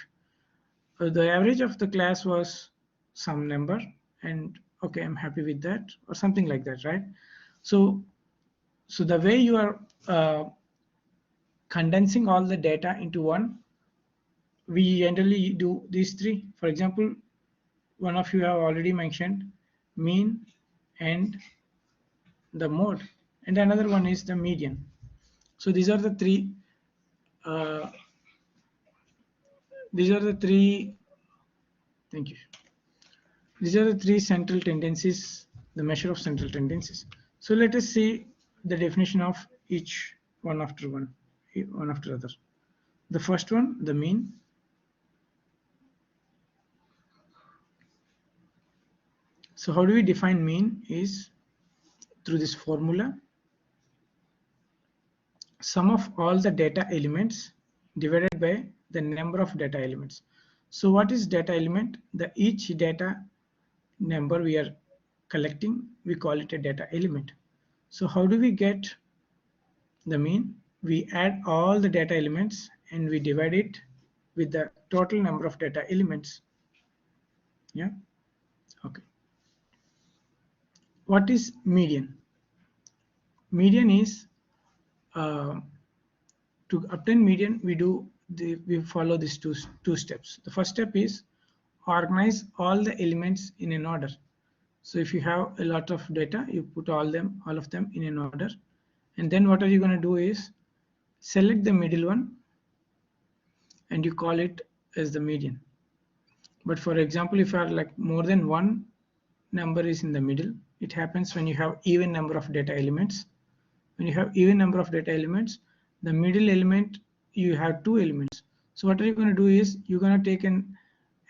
the average of the class was some number, and okay, I'm happy with that, or something like that, right? So the way you are condensing all the data into one, we generally do these three. For example, one of you have already mentioned mean and the mode, and another one is the median. So these are the three. Thank you. These are the three central tendencies, the measure of central tendencies. So let us see the definition of each one after one after other. The first one, the mean. So how do we define mean is through this formula. Sum of all the data elements divided by the number of data elements. So what is data element? Each data number we are collecting, we call it a data element. So how do we get the mean? We add all the data elements and we divide it with the total number of data elements. Yeah. Okay. What is median? Median is to obtain median, we follow these two steps. The first step is organize all the elements in an order. So if you have a lot of data, you put all of them in an order, and then what are you going to do is select the middle one and you call it as the median. But for example, if you are like more than one number is in the middle, it happens when you have even number of data elements. When you have even number of data elements, the middle element, you have two elements. So what are you going to do is you're going to take an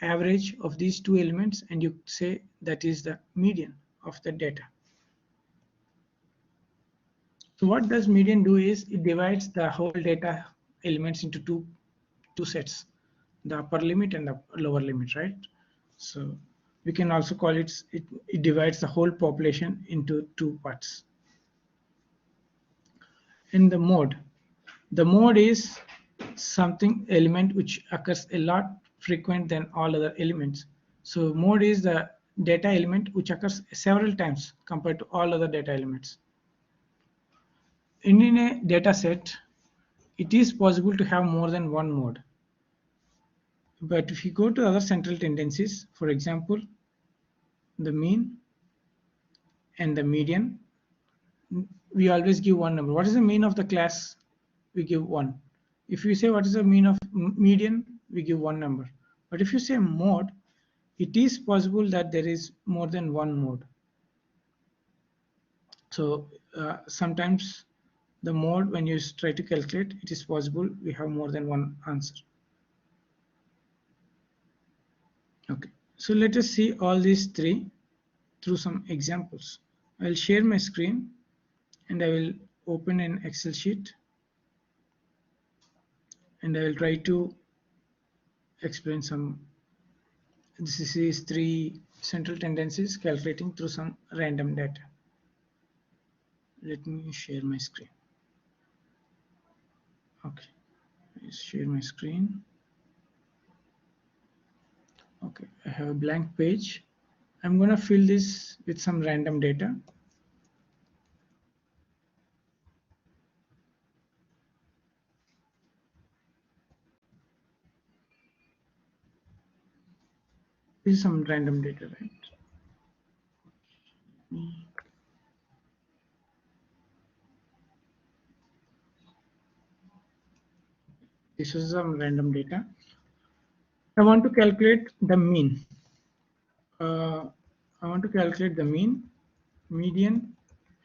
average of these two elements and you say that is the median of the data. So what does median do is it divides the whole data elements into two sets, the upper limit and the lower limit, right? So we can also call it divides the whole population into two parts. In the mode is something element which occurs a lot frequent than all other elements. So mode is the data element which occurs several times compared to all other data elements. In a data set, it is possible to have more than one mode. But if you go to other central tendencies, for example, the mean and the median, we always give one number. What is the mean of the class? We give 1. If you say what is the mean of median, we give one number. But if you say mode, it is possible that there is more than one mode. So sometimes the mode, when you try to calculate, it is possible we have more than one answer. Okay, so let us see all these three through some examples. I'll share my screen and I will open an Excel sheet and I will try to explain some. This is 3 central tendencies calculating through some random data. Let me share my screen. Okay, let's share my screen. Okay, I have a blank page. I'm going to fill this with some random data. This is some random data, right? This is some random data. I want to calculate the mean. I want to calculate the mean, median,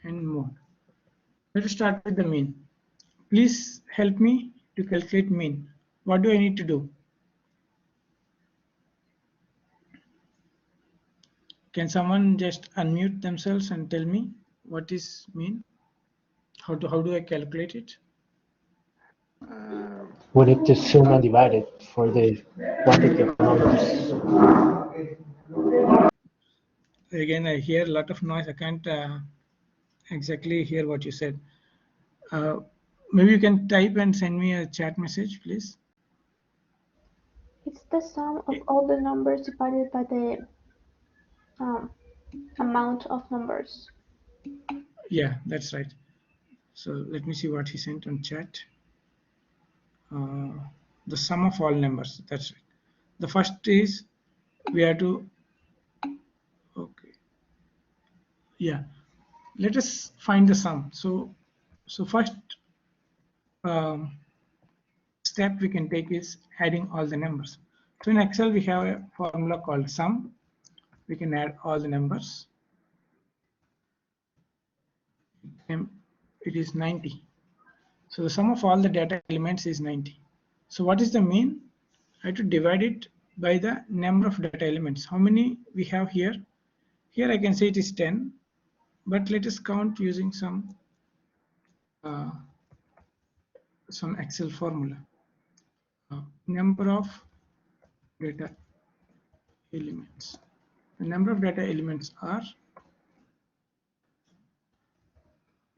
and mode. Let us start with the mean. Please help me to calculate mean. What do I need to do? Can someone just unmute themselves and tell me what is mean? How do I calculate it? We need to sum and divide it for the quantity of numbers. Again, I hear a lot of noise. I can't exactly hear what you said. Maybe you can type and send me a chat message, please. It's the sum of all the numbers divided by the amount of numbers. Yeah, that's right. So let me see what he sent on chat. The sum of all numbers, that's right. The first is we have to, okay, yeah, let us find the sum. So first step we can take is adding all the numbers. So in Excel we have a formula called sum. We can add all the numbers. It is 90. So the sum of all the data elements is 90. So what is the mean? I have to divide it by the number of data elements. How many we have here? Here I can say it is 10, but let us count using some Excel formula. Number of data elements. The number of data elements are,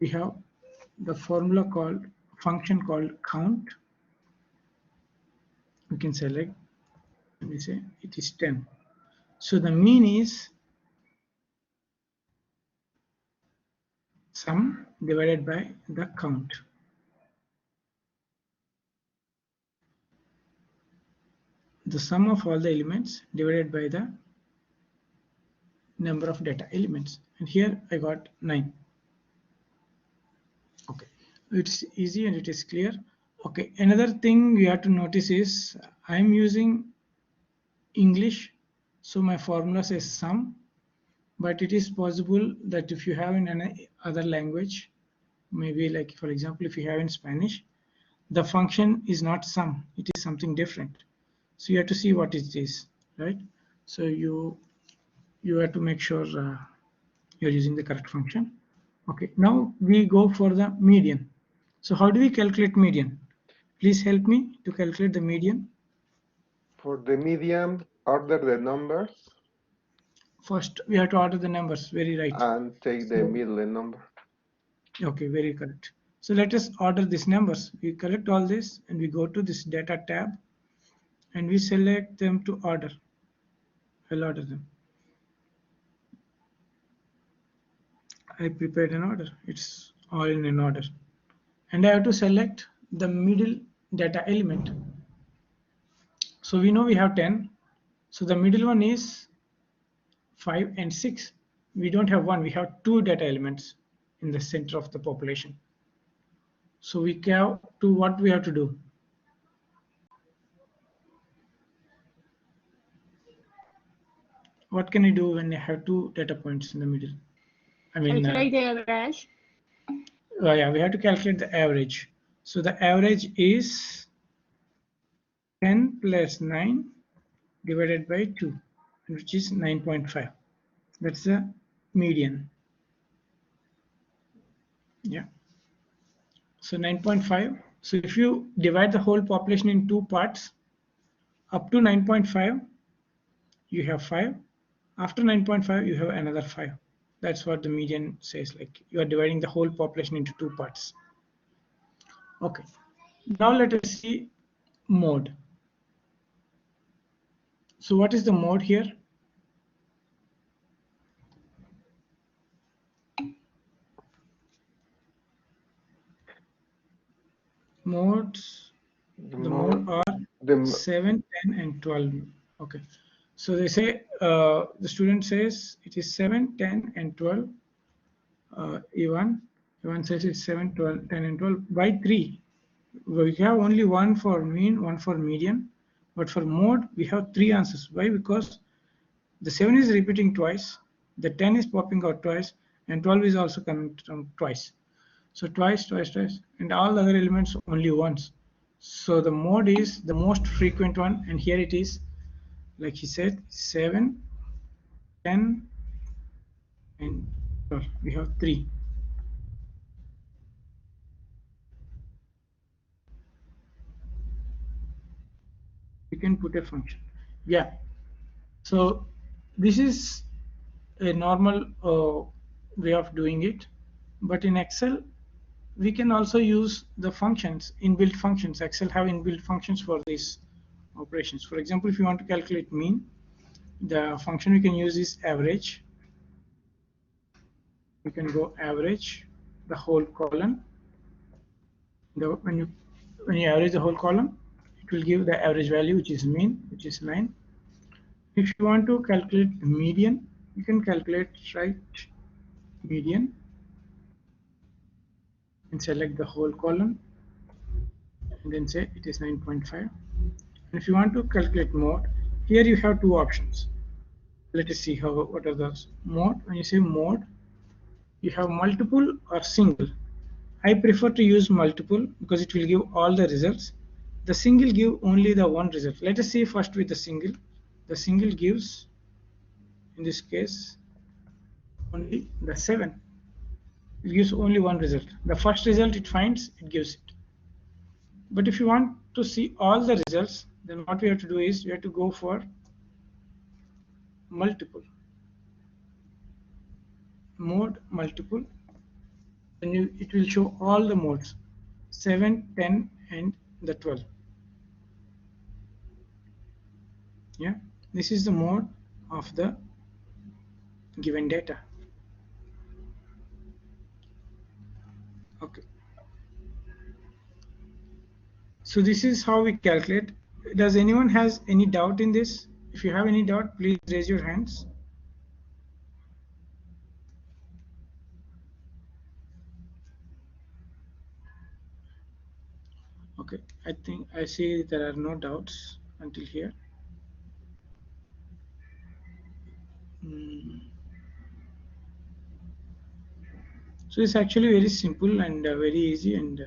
we have the formula called, function called count. We can select and we say it is 10. So the mean is sum divided by the count. The sum of all the elements divided by the number of data elements. And here I got 9. Okay, it's easy and it is clear. Okay, another thing you have to notice is I'm using English, so my formula says sum, but it is possible that if you have in any other language, maybe like for example if you have in Spanish, the function is not sum, it is something different. So you have to see what it is, right? So you have to make sure you're using the correct function. Okay, now we go for the median. So how do we calculate median? Please help me to calculate the median. For the median, order the numbers. First, we have to order the numbers, very right. And take the middle number. Okay, very correct. So let us order these numbers. We collect all this and we go to this data tab and we select them to order. I'll order them. I prepared an order. It's all in an order. And I have to select the middle data element. So we know we have 10. So the middle one is 5 and 6. We don't have one, we have 2 data elements in the center of the population. So we have to, what we have to do? What can I do when I have 2 data points in the middle? I mean, calculate the average. Yeah, we have to calculate the average. So the average is 10 plus 9 divided by 2, which is 9.5. That's the median. Yeah. So 9.5. So if you divide the whole population in 2 parts, up to 9.5, you have 5. After 9.5, you have another 5. That's what the median says, like you are dividing the whole population into 2 parts. Okay. Now let us see mode. So what is the mode here? Modes, the mode are 7, 10, and 12. Okay. So they say, the student says it is 7, 10, and 12. Ivan says it's 7, 12, 10, and 12 by 3. We have only one for mean, one for median, but for mode we have 3 answers. Why? Because the 7 is repeating twice, the 10 is popping out twice, and 12 is also coming twice. So twice, twice, twice, and all the other elements only once. So the mode is the most frequent one, and here it is, like he said, 7, 10, and 12. We have 3. We can put a function. Yeah. So this is a normal way of doing it, but in Excel we can also use the functions, inbuilt functions. Excel have inbuilt functions for these operations. For example, if you want to calculate mean, the function we can use is average. You can go average the whole column. When you average the whole column, it will give the average value, which is mean, which is 9. If you want to calculate the median, you can calculate right median and select the whole column and then say it is 9.5. And if you want to calculate mode, here you have 2 options. Let us see what are those. Mode, when you say mode, you have multiple or single. I prefer to use multiple because it will give all the results. The single give only the one result. Let us see first with the single. The single gives, in this case, only the 7. It gives only one result. The first result it finds, it gives it. But if you want to see all the results, then what we have to do is we have to go for multiple. Mode multiple. Then it will show all the modes, 7, 10, and the 12. Yeah, this is the mode of the given data. Okay. So this is how we calculate. Does anyone has any doubt in this? If you have any doubt, please raise your hands. Okay, I think I see there are no doubts until here. So it's actually very simple and very easy and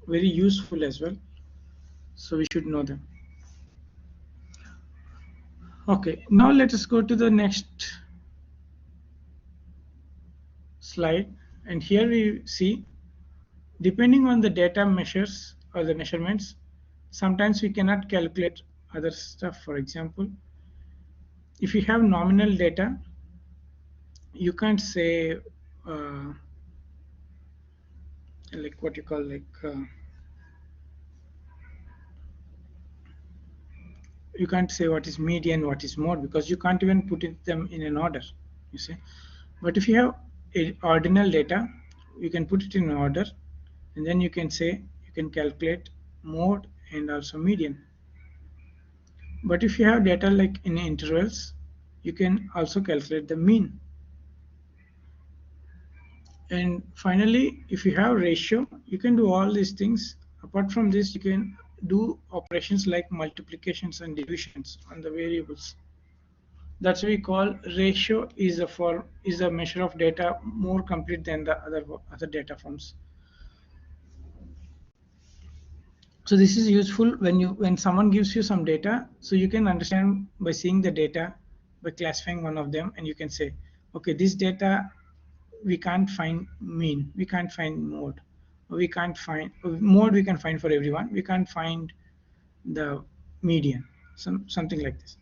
very useful as well. So we should know them. Okay, now let us go to the next slide. And here we see, depending on the data measures or the measurements, sometimes we cannot calculate other stuff. For example, if you have nominal data, you can't say like what you call like you can't say what is median, what is mode, because you can't even put them in an order, you see. But if you have ordinal data, you can put it in order, and then you can say you can calculate mode and also median. But if you have data like in intervals, you can also calculate the mean. And finally, if you have ratio, you can do all these things. Apart from this, you can do operations like multiplications and divisions on the variables. That's what we call ratio is a measure of data more complete than the other data forms. So this is useful when someone gives you some data, so you can understand by seeing the data, by classifying one of them, and you can say, okay, this data we can't find mean, we can't find mode, we can't find mode, we can find for everyone, we can't find the median, something like this.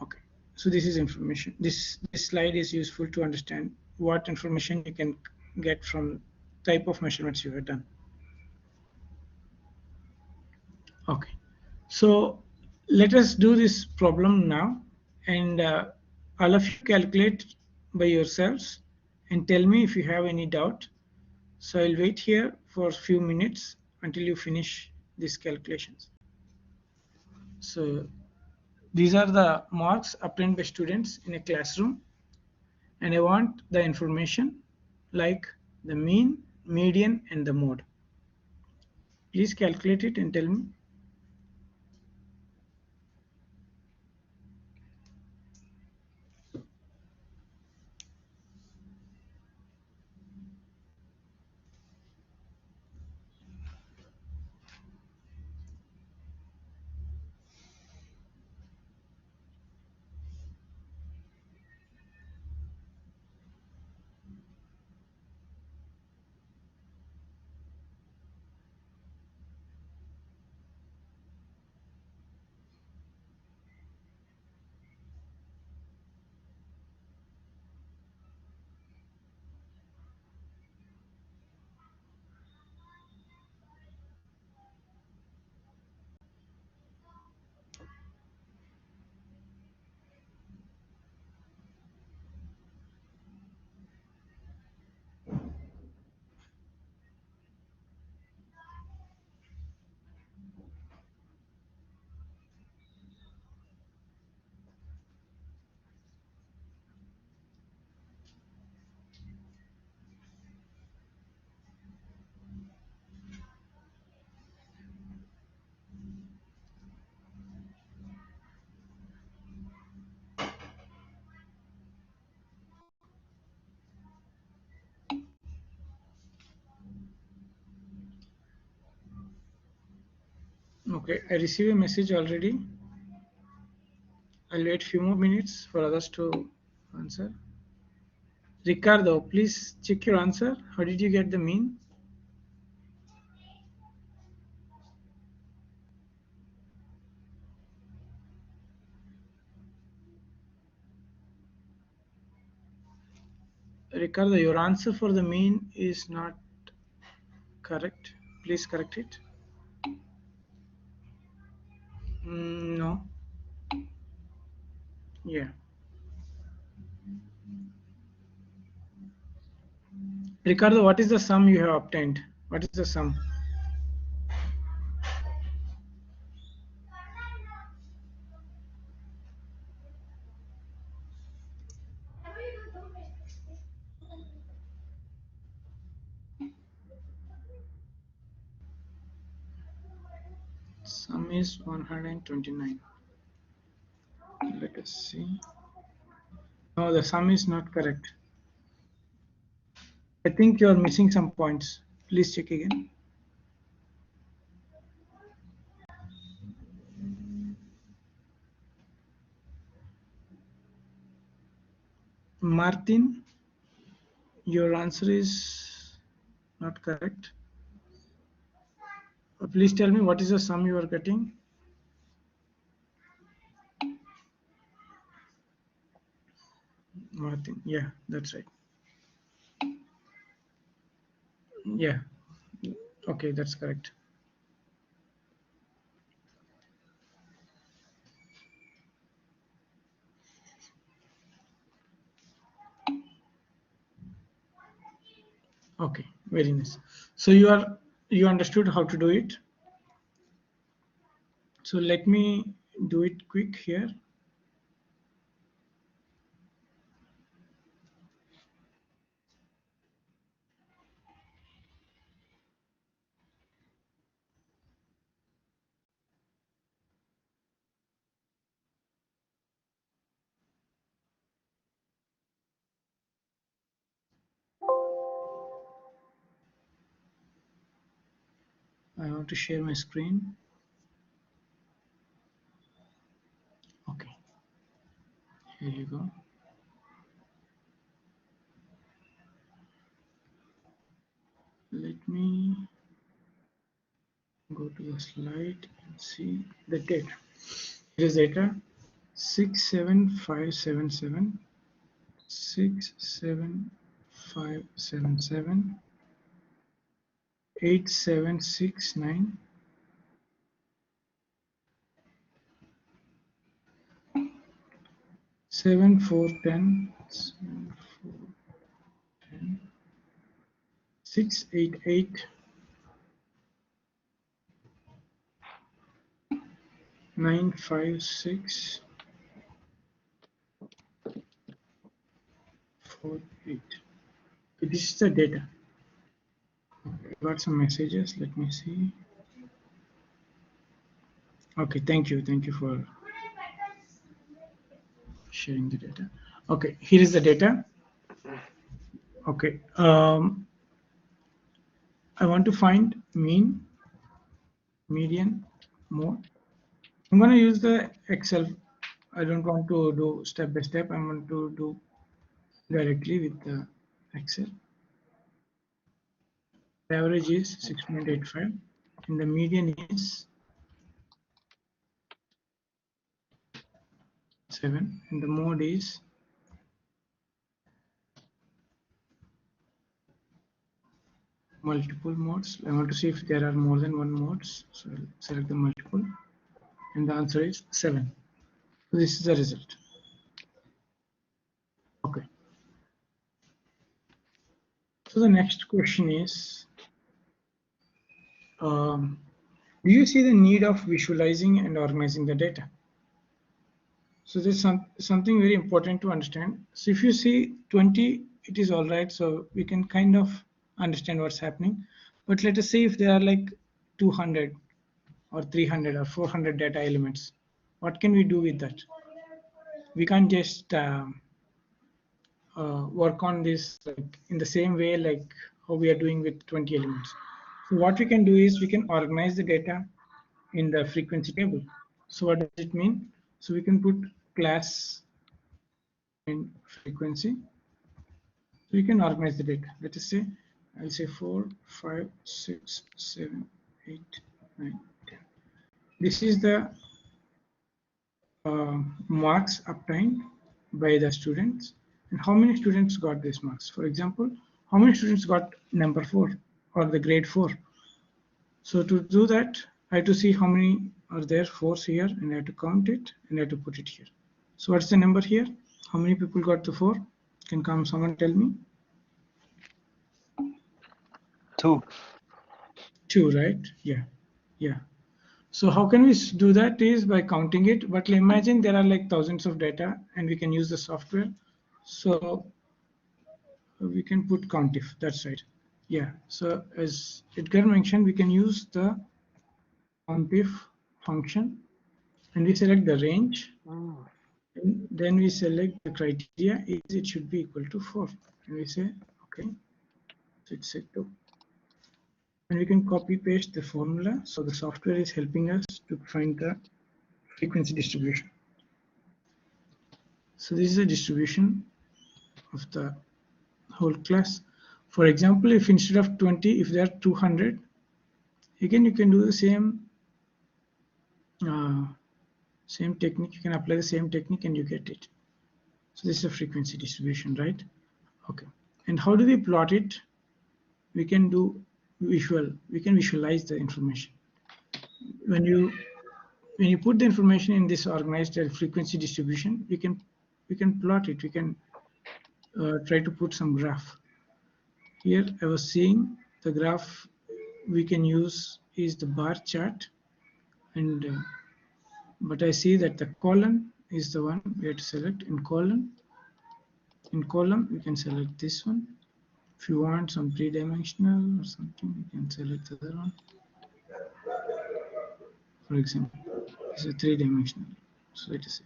Okay, so this is information. This slide is useful to understand what information you can get from type of measurements you have done. Okay, so let us do this problem now, and all of you calculate by yourselves and tell me if you have any doubt. So I'll wait here for a few minutes until you finish these calculations. So these are the marks obtained by students in a classroom, and I want the information like the mean, median, and the mode. Please calculate it and tell me. Okay, I received a message already. I'll wait a few more minutes for others to answer. Ricardo, please check your answer. How did you get the mean? Ricardo, your answer for the mean is not correct. Please correct it. No. Yeah. Ricardo, what is the sum you have obtained? What is the sum? Sum is 129. Let us see. No, the sum is not correct. I think you are missing some points. Please check again. Martin, your answer is not correct. Please tell me what is the sum you are getting? Martin, yeah, that's right. Yeah, okay, that's correct. Okay, very nice. So you understood how to do it. So let me do it quick here. I want to share my screen. Okay, here you go. Let me go to the slide and see the data. Here is data 67577, 67577, 8769, 7410, 7410, 688, 956, 48. This is the data. Okay, I got some messages. Let me see. Okay, thank you for sharing the data. Okay, here is the data. Okay, I want to find mean, median, mode. I'm going to use the Excel. I don't want to do step by step. I'm going to do directly with the Excel. The average is 6.85 and the median is 7 and the mode is multiple modes. I want to see if there are more than one modes, so I'll select the multiple and the answer is 7. So this is the result. Okay, so the next question is, do you see the need of visualizing and organizing the data? So there's something very important to understand. So if you see 20, it is all right. So we can kind of understand what's happening. But let us say if there are like 200 or 300 or 400 data elements, what can we do with that? We can't just work on this like in the same way like how we are doing with 20 elements. So what we can do is we can organize the data in the frequency table. So what does it mean? So we can put class in frequency So you can organize the data. Let us say, I'll say 4, 5, 6, 7, 8, 9, 10. This is the marks obtained by the students, and how many students got these marks. For example, how many students got number 4 or the grade 4. So to do that, I have to see how many are there 4s here, and I have to count it and I have to put it here. So what's the number here? How many people got the 4? Can someone tell me? 2. 2, right? Yeah. So how can we do that is by counting it, but imagine there are like thousands of data and we can use the software. So we can put countif, that's right. Yeah, so as Edgar mentioned, we can use the countif function and we select the range. And then we select the criteria is it should be equal to 4. And we say, okay, so it's set to. And we can copy paste the formula. So the software is helping us to find the frequency distribution. So this is a distribution of the whole class. For example, if instead of 20, if there are 200, again you can do the same technique. You can apply the same technique and you get it. So this is a frequency distribution, right? Okay. And how do we plot it? We can do visual. We can visualize the information. When you put the information in this organized frequency distribution, we can plot it. We can try to put some graph. Here I was seeing the graph we can use is the bar chart, and but I see that the column is the one we have to select. In column we can select this one. If you want some three-dimensional or something, you can select the other one. For example, this is a three-dimensional. So let us see.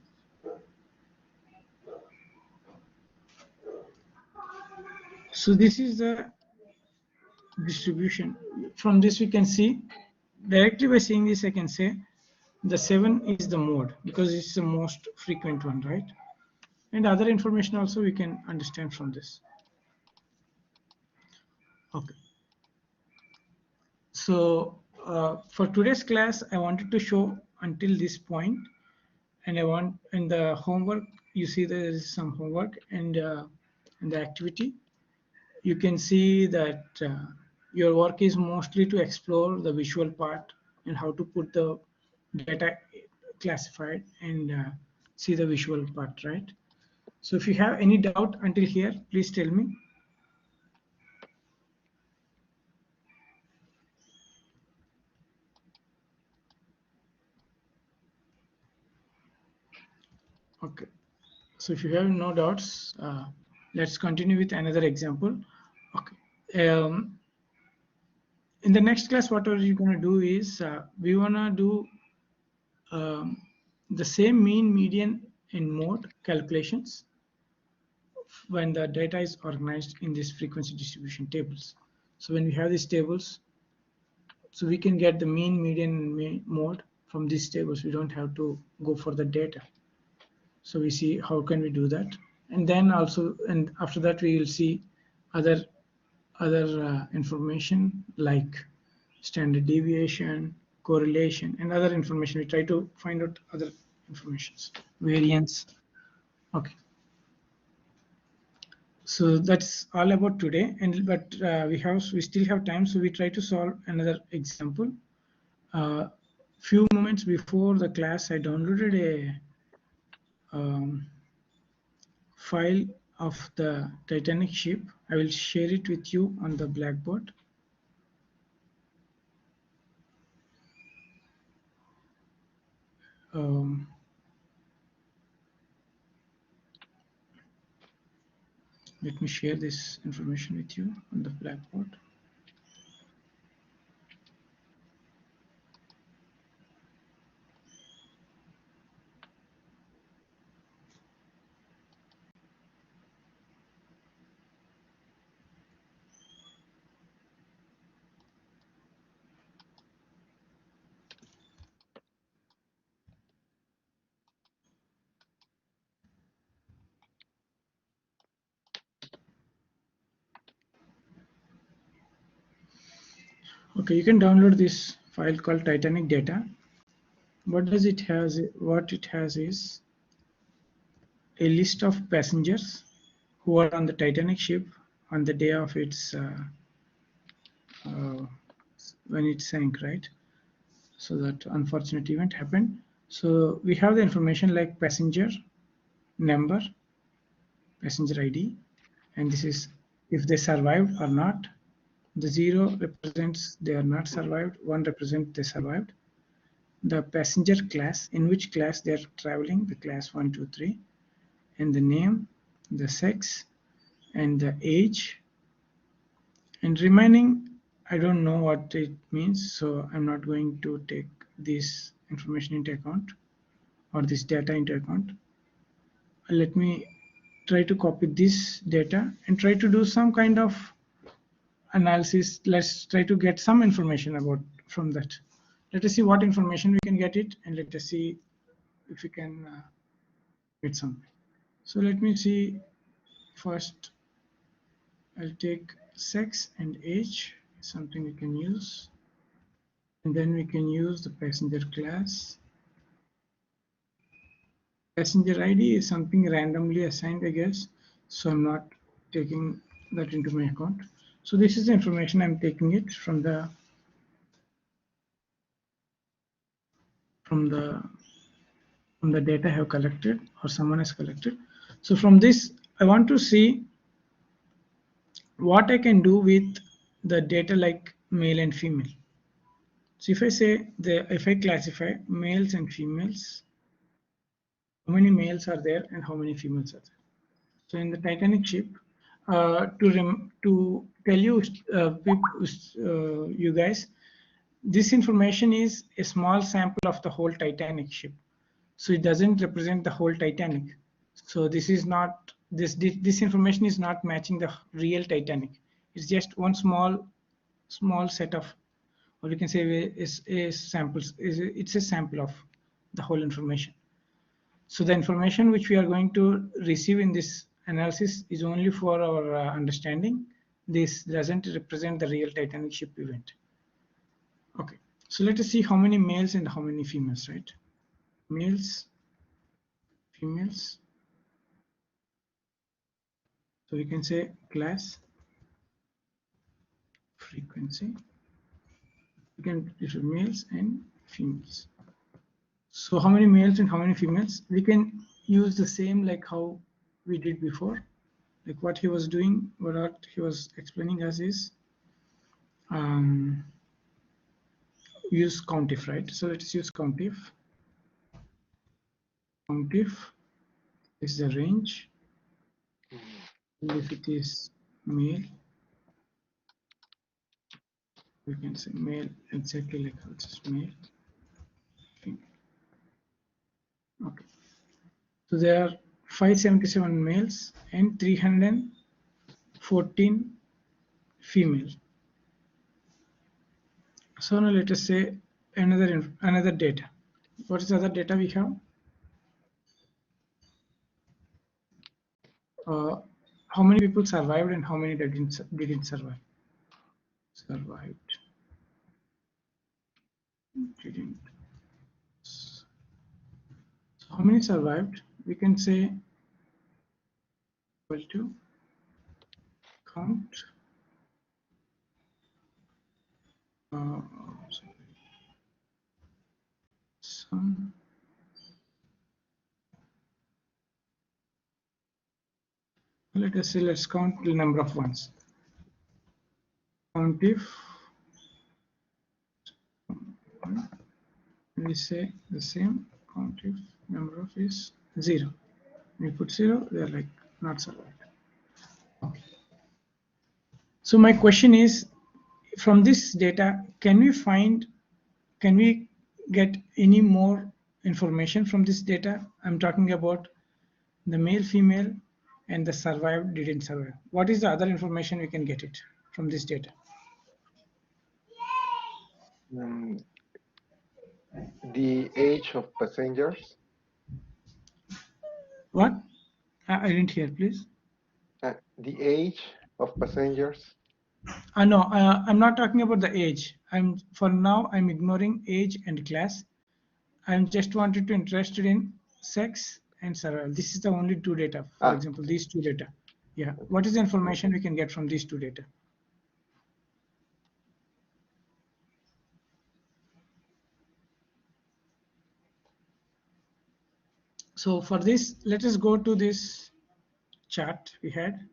So this is the distribution. From this we can see directly by seeing this I can say the 7 is the mode because it's the most frequent one, right? And other information also we can understand from this. Okay. So for today's class I wanted to show until this point, and I want in the homework you see there is some homework, and in the activity you can see that your work is mostly to explore the visual part and how to put the data classified and see the visual part, right? So if you have any doubt until here, please tell me. Okay, so if you have no doubts, let's continue with another example. Okay. In the next class, what are you going to do is we want to do the same mean, median, and mode calculations when the data is organized in these frequency distribution tables. So when we have these tables, so we can get the mean, median, and mode from these tables. We don't have to go for the data. So we see how can we do that, and then also, and after that we will see other information like standard deviation, correlation, and other information. We try to find out other informations, variance. Okay. So that's all about today, and but we still have time, so we try to solve another example. Few moments before the class, I downloaded a file of the Titanic ship. I will share it with you on the Blackboard. Let me share this information with you on the Blackboard. Okay, you can download this file called Titanic Data. What does it has? What it has is a list of passengers who were on the Titanic ship on the day of its when it sank, right? So that unfortunate event happened. So we have the information like passenger number, passenger ID, and this is if they survived or not. The 0 represents they are not survived, 1 represents they survived. The passenger class, in which class they are traveling, the class 1, 2, 3, and the name, the sex, and the age. And remaining, I don't know what it means, so I'm not going to take this information into account or this data into account. Let me try to copy this data and try to do some kind of analysis. Let's try to get some information about from that. Let us see what information we can get it, and let us see if we can get something. So let me see. First, I'll take sex and age, something we can use, and then we can use the passenger class. Passenger ID is something randomly assigned, I guess, so I'm not taking that into my account. So this is the information I'm taking it from the data I have collected or someone has collected. So from this, I want to see what I can do with the data like male and female. So if I say if I classify males and females, how many males are there and how many females are there? So in the Titanic ship, to tell you, you guys, this information is a small sample of the whole Titanic ship. So it doesn't represent the whole Titanic. So this is not this information is not matching the real Titanic. It's just one small set of, or we can say is samples. It's a sample of the whole information. So the information which we are going to receive in this analysis is only for our understanding. This doesn't represent the real Titanic ship event. Okay, so let us see how many males and how many females, right? Males, females. So we can say class, frequency. We can different males and females. So how many males and how many females? We can use the same like how we did before. Like what he was doing, what he was explaining us is use COUNTIF, right? So let's use COUNTIF. COUNTIF is the range. And if it is male, we can say male exactly like how it's male, female. Okay. So there are 577 males and 314 females. So now let us say another data. What is the other data we have? How many people survived and how many didn't survive? Survived. Didn't. So how many survived? We can say equal to count. Some. Let us say let's count the number of ones. Count if we say the same, count if number of is 0. We put 0, they are like not survived. Okay. So my question is, from this data, can we get any more information from this data? I'm talking about the male, female, and the survived, didn't survive. What is the other information we can get it from this data? The age of passengers. What? I didn't hear, please. The age of passengers. No, I'm not talking about the age. For now, I'm ignoring age and class. I'm just wanted to interested in sex and survival. This is the only two data. For example, these two data. Yeah. What is the information we can get from these two data? So for this, let us go to this chart we had.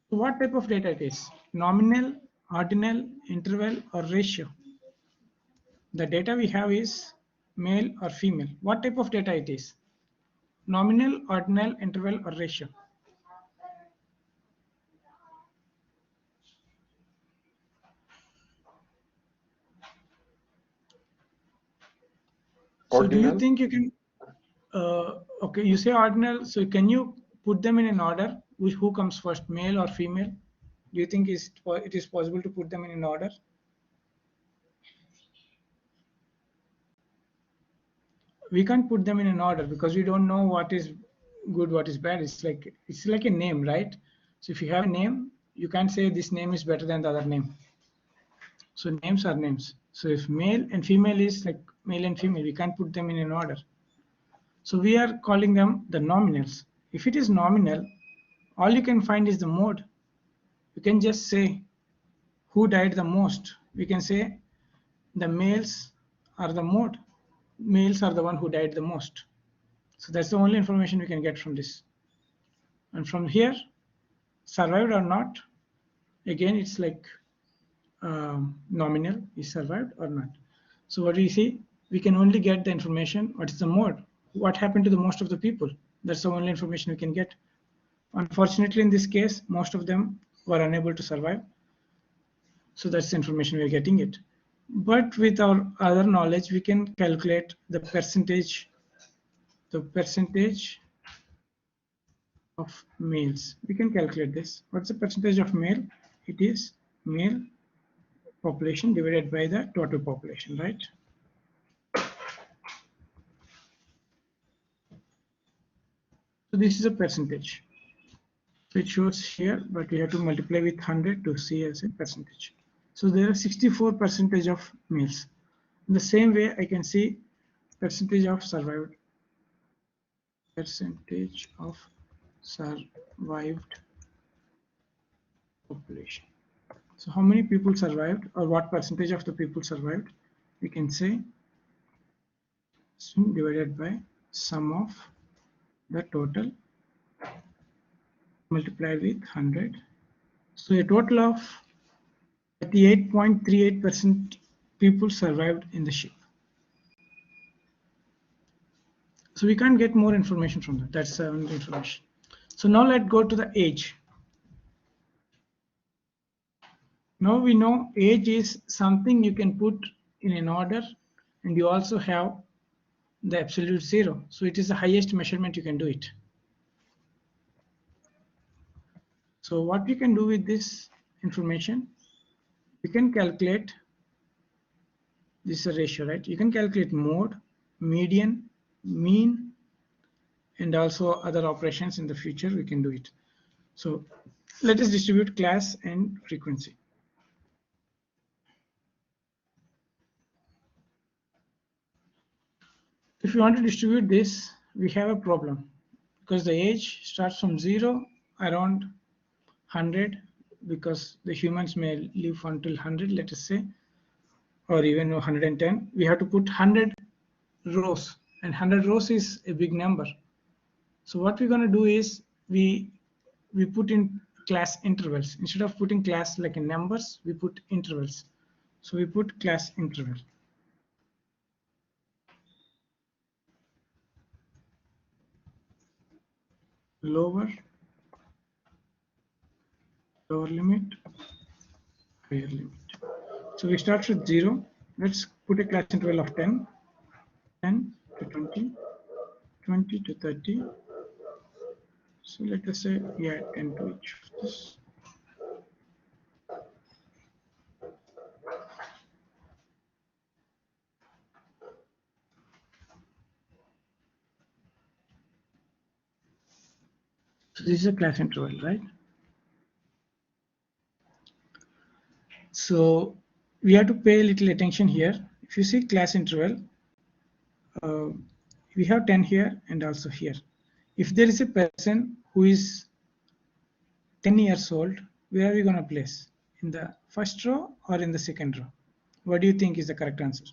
What type of data it is? Nominal, ordinal, interval, or ratio? The data we have is male or female. What type of data it is? Nominal, ordinal, interval, or ratio? So do you think you can, okay, you say ordinal, so can you put them in an order? Who comes first, male or female? Do you think it is possible to put them in an order? We can't put them in an order because we don't know what is good, what is bad. It's like a name, right? So if you have a name, you can't say this name is better than the other name. So names are names. So if male and female is like male and female, we can't put them in an order. So we are calling them the nominals. If it is nominal, all you can find is the mode. You can just say who died the most. We can say the males are the mode. Males are the one who died the most. So that's the only information we can get from this. And from here, survived or not, again, it's like nominal, is survived or not. So what do you see? We can only get the information, what is the mode? What happened to the most of the people? That's the only information we can get. Unfortunately, in this case, most of them were unable to survive. So that's the information we're getting it. But with our other knowledge, we can calculate the percentage of males. We can calculate this. What's the percentage of male? It is male population divided by the total population, right? So this is a percentage. So it shows here, but we have to multiply with 100 to see as a percentage. So there are 64% of males. In the same way, I can see percentage of survived population. So how many people survived, or what percentage of the people survived? We can say divided by sum of the total multiplied with 100. So a total of 38.38% people survived in the ship. So we can't get more information from that. That's the only information. So now let's go to the age. Now we know age is something you can put in an order, and you also have the absolute zero. So it is the highest measurement you can do it. So what we can do with this information, we can calculate this ratio, right? You can calculate mode, median, mean, and also other operations in the future we can do it. So let us distribute class and frequency. If you want to distribute this, we have a problem because the age starts from 0 around 100, because the humans may live until 100, let us say, or even 110. We have to put 100 rows, and 100 rows is a big number. So what we're going to do is we put in class intervals. Instead of putting class like in numbers, we put intervals. So we put class interval. Lower limit, higher limit. So we start with 0. Let's put a class interval of 10, 10 to 20, 20 to 30. So let us say, yeah, 10 to each of this. So this is a class interval, right? So we have to pay a little attention here. If you see class interval, we have 10 here and also here. If there is a person who is 10 years old, where are we going to place? In the first row or in the second row? What do you think is the correct answer?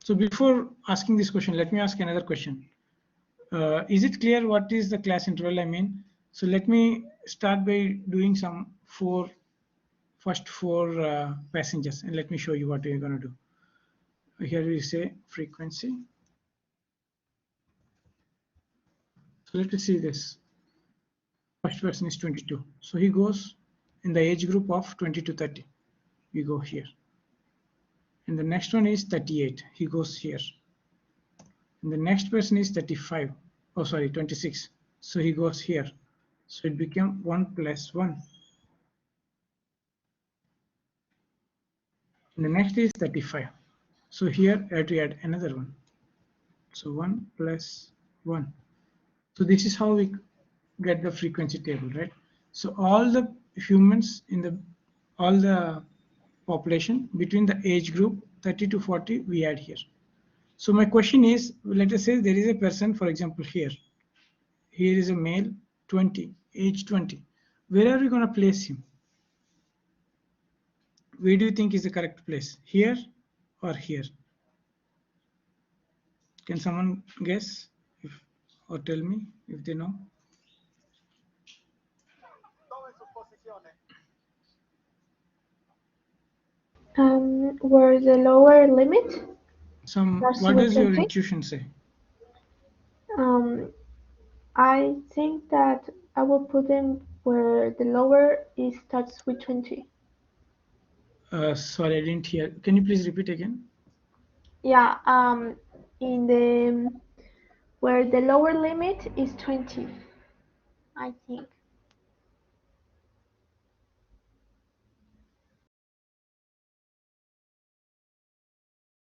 So before asking this question, let me ask another question. Is it clear what is the class interval I mean? So let me start by doing some first four passengers, and let me show you what we're going to do. Here we say frequency. So let us see this. First person is 22. So he goes in the age group of 20 to 30. We go here. And the next one is 38. He goes here. And the next person is 35. Oh, sorry, 26. So he goes here. So it became 1 plus 1. And the next is 35. So here I have to add another one. So 1 plus 1. So this is how we get the frequency table, right? So all the humans in all the population between the age group 30 to 40 we add here. So my question is, let us say there is a person, for example, here is a male 20, age 20. Where are we going to place him? Where do you think is the correct place, here or here? Can someone guess or tell me if they know? Where the lower limit? What does your intuition say? I think that I will put them where the lower is starts with 20. Sorry, I didn't hear. Can you please repeat again? Yeah, in the where the lower limit is 20, I think.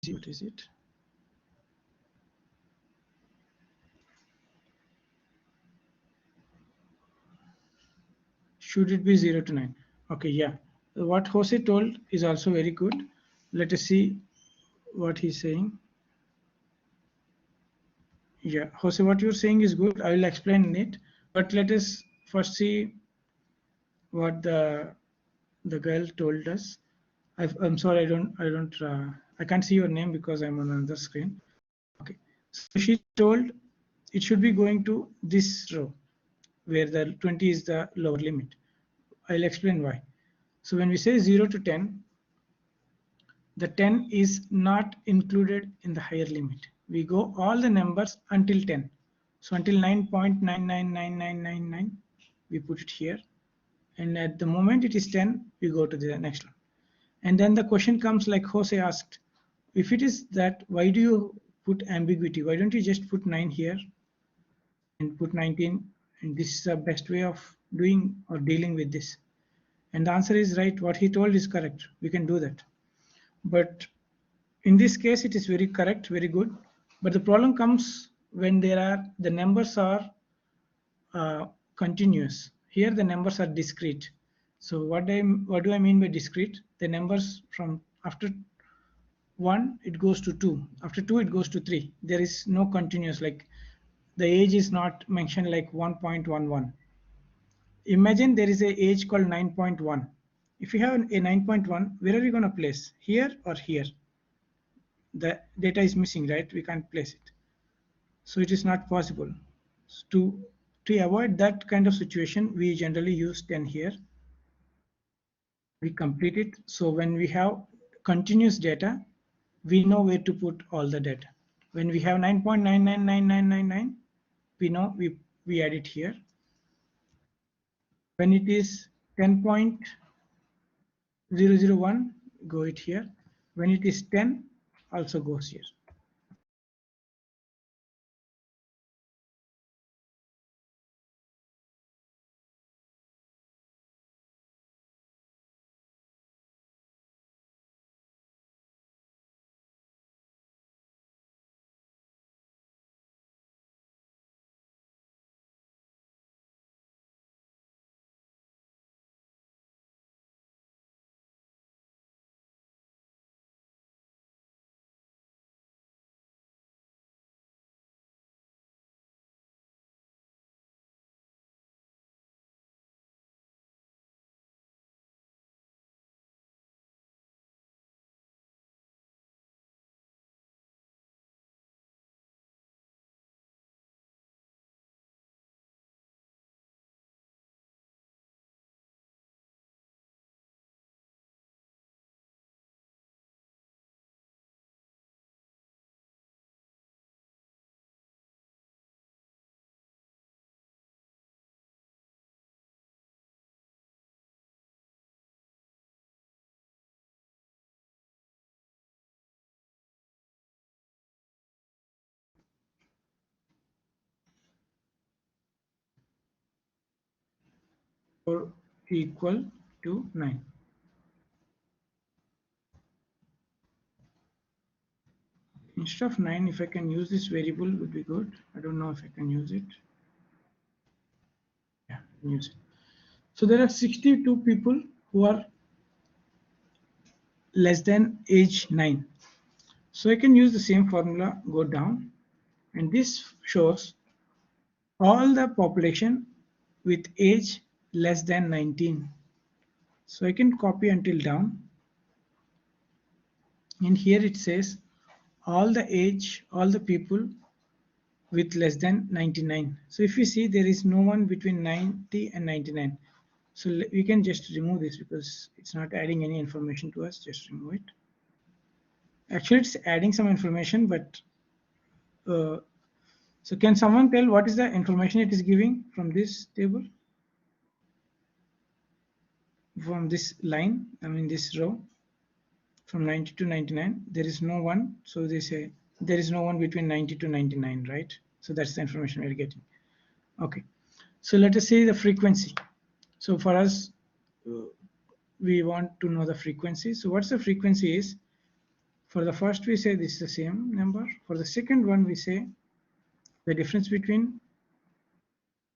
What is it? Should it be 0 to 9? Okay, yeah. What Jose told is also very good. Let us see what he's saying. Yeah, Jose, what you're saying is good. I will explain it. But let us first see what the girl told us. I'm sorry, I can't see your name because I'm on another screen. Okay, so she told it should be going to this row where the 20 is the lower limit. I'll explain why. So when we say 0 to 10, the 10 is not included in the higher limit. We go all the numbers until 10. So until 9.999999, we put it here. And at the moment it is 10, we go to the next one. And then the question comes like Jose asked, if it is that, why do you put ambiguity? Why don't you just put 9 here and put 19? And this is the best way of doing or dealing with this. And the answer is right. What he told is correct. We can do that. But in this case, it is very correct, very good. But the problem comes when the numbers are continuous. Here the numbers are discrete. So what do I mean by discrete? The numbers from after 1 it goes to 2, after 2 it goes to 3. There is no continuous, like the age is not mentioned like 1.11. Imagine there is a age called 9.1. If you have a 9.1, where are we going to place, here or here? The data is missing, right? We can't place it, so it is not possible. To avoid that kind of situation, we generally use 10 here. We complete it. So when we have continuous data, we know where to put all the data. When we have 9.999999, we know we add it here. When it is 10.001, go it here. When it is 10, also goes here. or equal to 9. Instead of 9, if I can use this variable would be good. I don't know if I can use it. Yeah, use it. So there are 62 people who are less than age 9. So I can use the same formula, go down, and this shows all the population with age less than 19. So I can copy until down, and here it says all the people with less than 99. So if you see, there is no one between 90 and 99. So we can just remove this because it's not adding any information to us. Just remove it. Actually, it's adding some information, but so can someone tell what is the information it is giving from this table? From this line, I mean this row, from 90 to 99, there is no one. So they say there is no one between 90 to 99, right? So that's the information we're getting. Okay. So let us say the frequency. So for us, we want to know the frequency. So what's the frequency is? For the first, we say this is the same number. For the second one, we say the difference between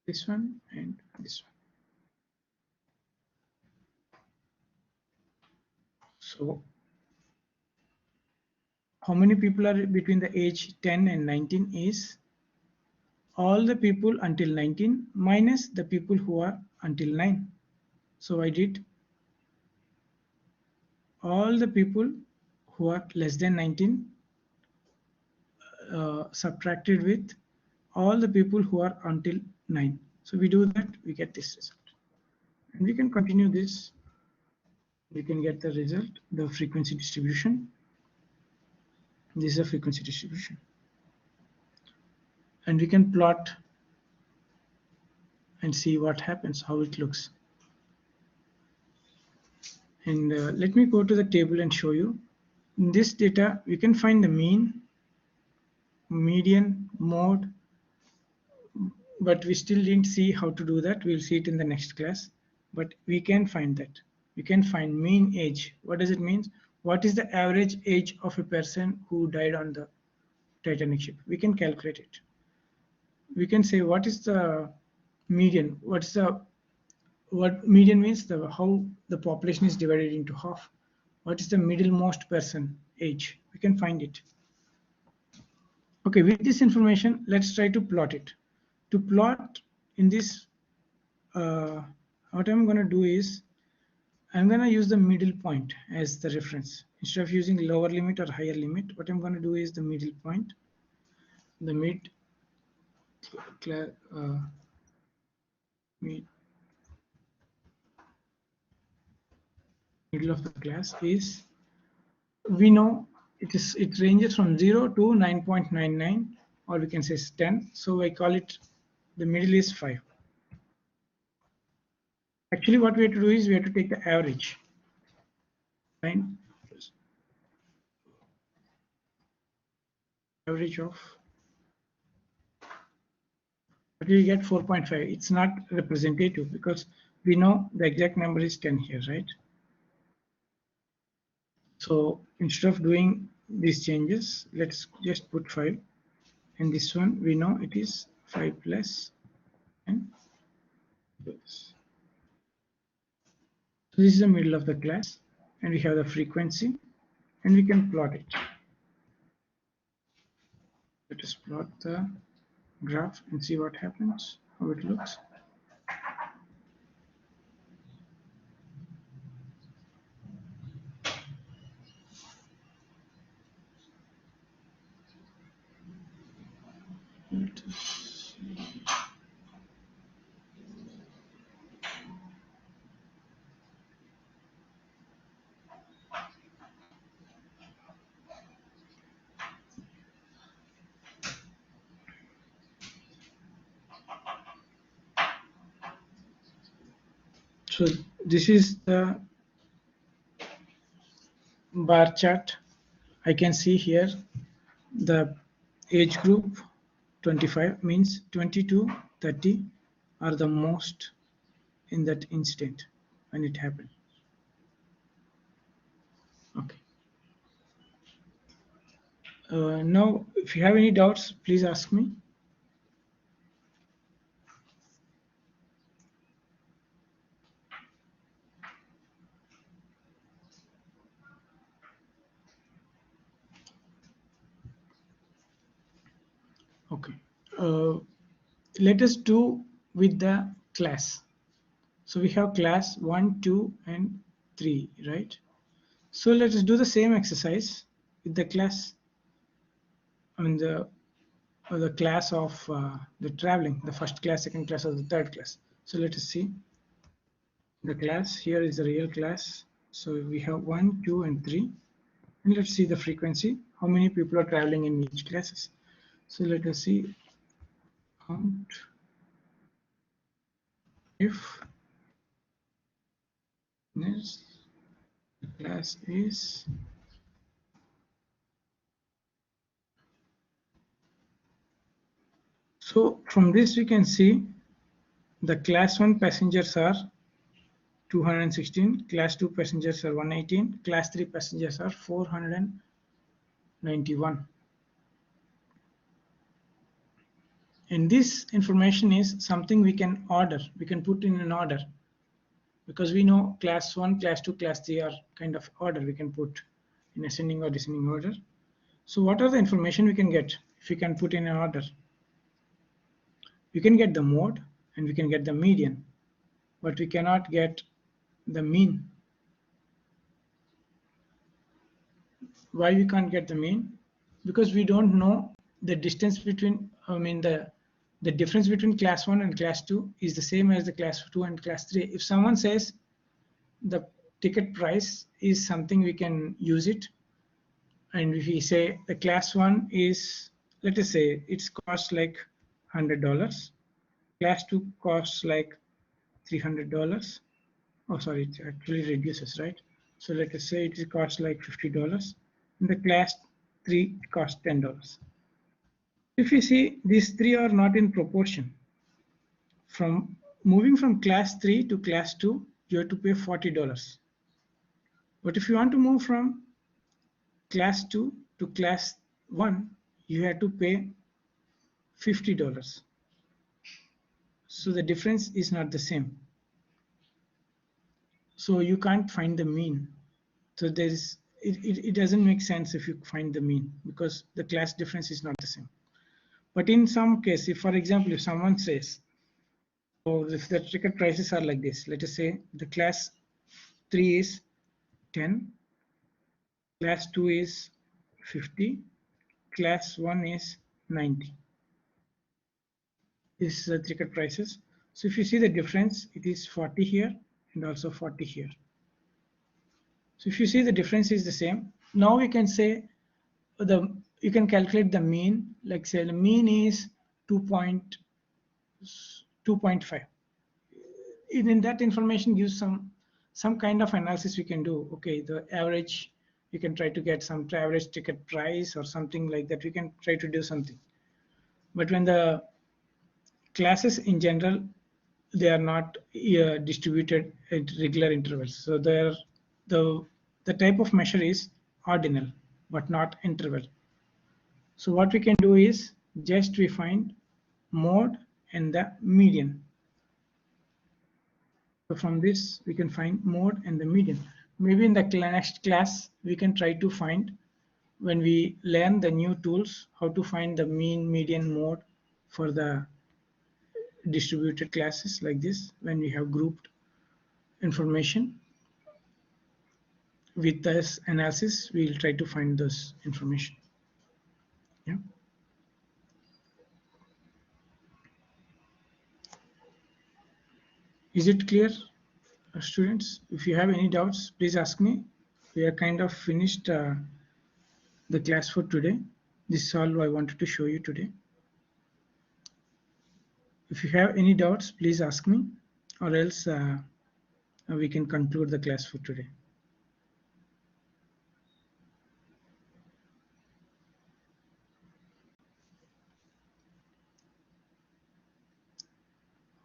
this one and this one. So how many people are between the age 10 and 19 is all the people until 19 minus the people who are until 9. So I did all the people who are less than 19 subtracted with all the people who are until 9. So we do that, we get this result. And we can continue this. We can get the result, the frequency distribution. This is a frequency distribution. And we can plot and see what happens, how it looks. And let me go to the table and show you. In this data, we can find the mean, median, mode, but we still didn't see how to do that. We'll see it in the next class, but we can find that. We can find mean age. What does it mean? What is the average age of a person who died on the Titanic ship? We can calculate it. We can say what is the median? What median means? How the population is divided into half. What is the middlemost person age? We can find it. Okay, with this information, let's try to plot it. To plot in this, what I'm going to do is I'm going to use the middle point as the reference. Instead of using lower limit or higher limit, what I'm going to do is the middle point. The middle of the class is, we know it ranges from 0 to 9.99, or we can say 10. So I call it, the middle is 5. Actually, what we have to do is we have to take the average. 9 average of, but we get 4.5. It's not representative because we know the exact number is 10 here, right? So instead of doing these changes, let's just put 5. And this one, we know it is 5 plus and plus. So this is the middle of the class, and we have the frequency, and we can plot it. Let us plot the graph and see what happens, how it looks. Let us see. So this is the bar chart. I can see here the age group 25 means 20 to 30 are the most in that instant when it happened. Okay. Now, if you have any doubts, please ask me. Okay. Let us do with the class. So we have class 1, 2, and 3, right? So let us do the same exercise with the class. I mean the class of the traveling, the first class, second class, or the third class. So let us see. The class here is the real class. So we have 1, 2, and 3. And let's see the frequency. How many people are traveling in each classes? So let us see. Count if this class is so from this we can see the class 1 passengers are 216, class 2 passengers are 118, class 3 passengers are 491. And this information is something we can order, we can put in an order, because we know class 1, class 2, class 3 are kind of order we can put in ascending or descending order. So what are the information we can get if we can put in an order? We can get the mode and we can get the median, but we cannot get the mean. Why we can't get the mean? Because we don't know the distance between, I mean the difference between class 1 and class 2 is the same as the class 2 and class 3. If someone says the ticket price is something, we can use it. And if we say the class 1 is, let us say it's cost like $100, class 2 costs like $300. Oh, sorry, it actually reduces, right? So let us say it costs like $50, and the class 3 costs $10. If you see, these three are not in proportion. From moving from class 3 to class 2, you have to pay $40. But if you want to move from class 2 to class 1, you have to pay $50. So the difference is not the same. So you can't find the mean. So it doesn't make sense if you find the mean, because the class difference is not the same. But in some case, if for example, if someone says, oh, if the ticket prices are like this, let us say the class 3 is 10, class 2 is 50, class 1 is 90. This is the ticket prices. So if you see the difference, it is 40 here and also 40 here. So if you see the difference is the same, now we can say you can calculate the mean, like say the mean is 2.5. In that information gives some kind of analysis we can do. Okay, the average, you can try to get some average ticket price or something like that. We can try to do something. But when the classes in general, they are not distributed at regular intervals. So the type of measure is ordinal, but not interval. So what we can do is just we find mode and the median. So from this we can find mode and the median. Maybe in the next class we can try to find, when we learn the new tools, how to find the mean, median, mode for the distributed classes like this, when we have grouped information. With this analysis, we'll try to find this information. Yeah. Is it clear, students? If you have any doubts, please ask me. We are kind of finished the class for today. This is all I wanted to show you today. If you have any doubts, please ask me, or else we can conclude the class for today.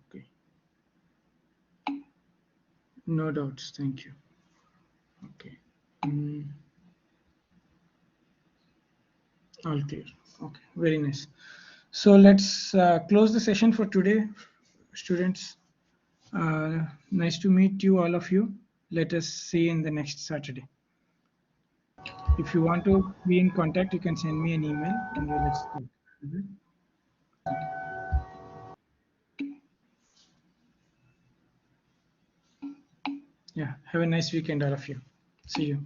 Okay. No doubts. Thank you. Okay. All clear. Okay. Very nice. So let's close the session for today, students. Nice to meet you, all of you. Let us see in the next Saturday. If you want to be in contact, you can send me an email and let's talk. Yeah, have a nice weekend, all of you. See you.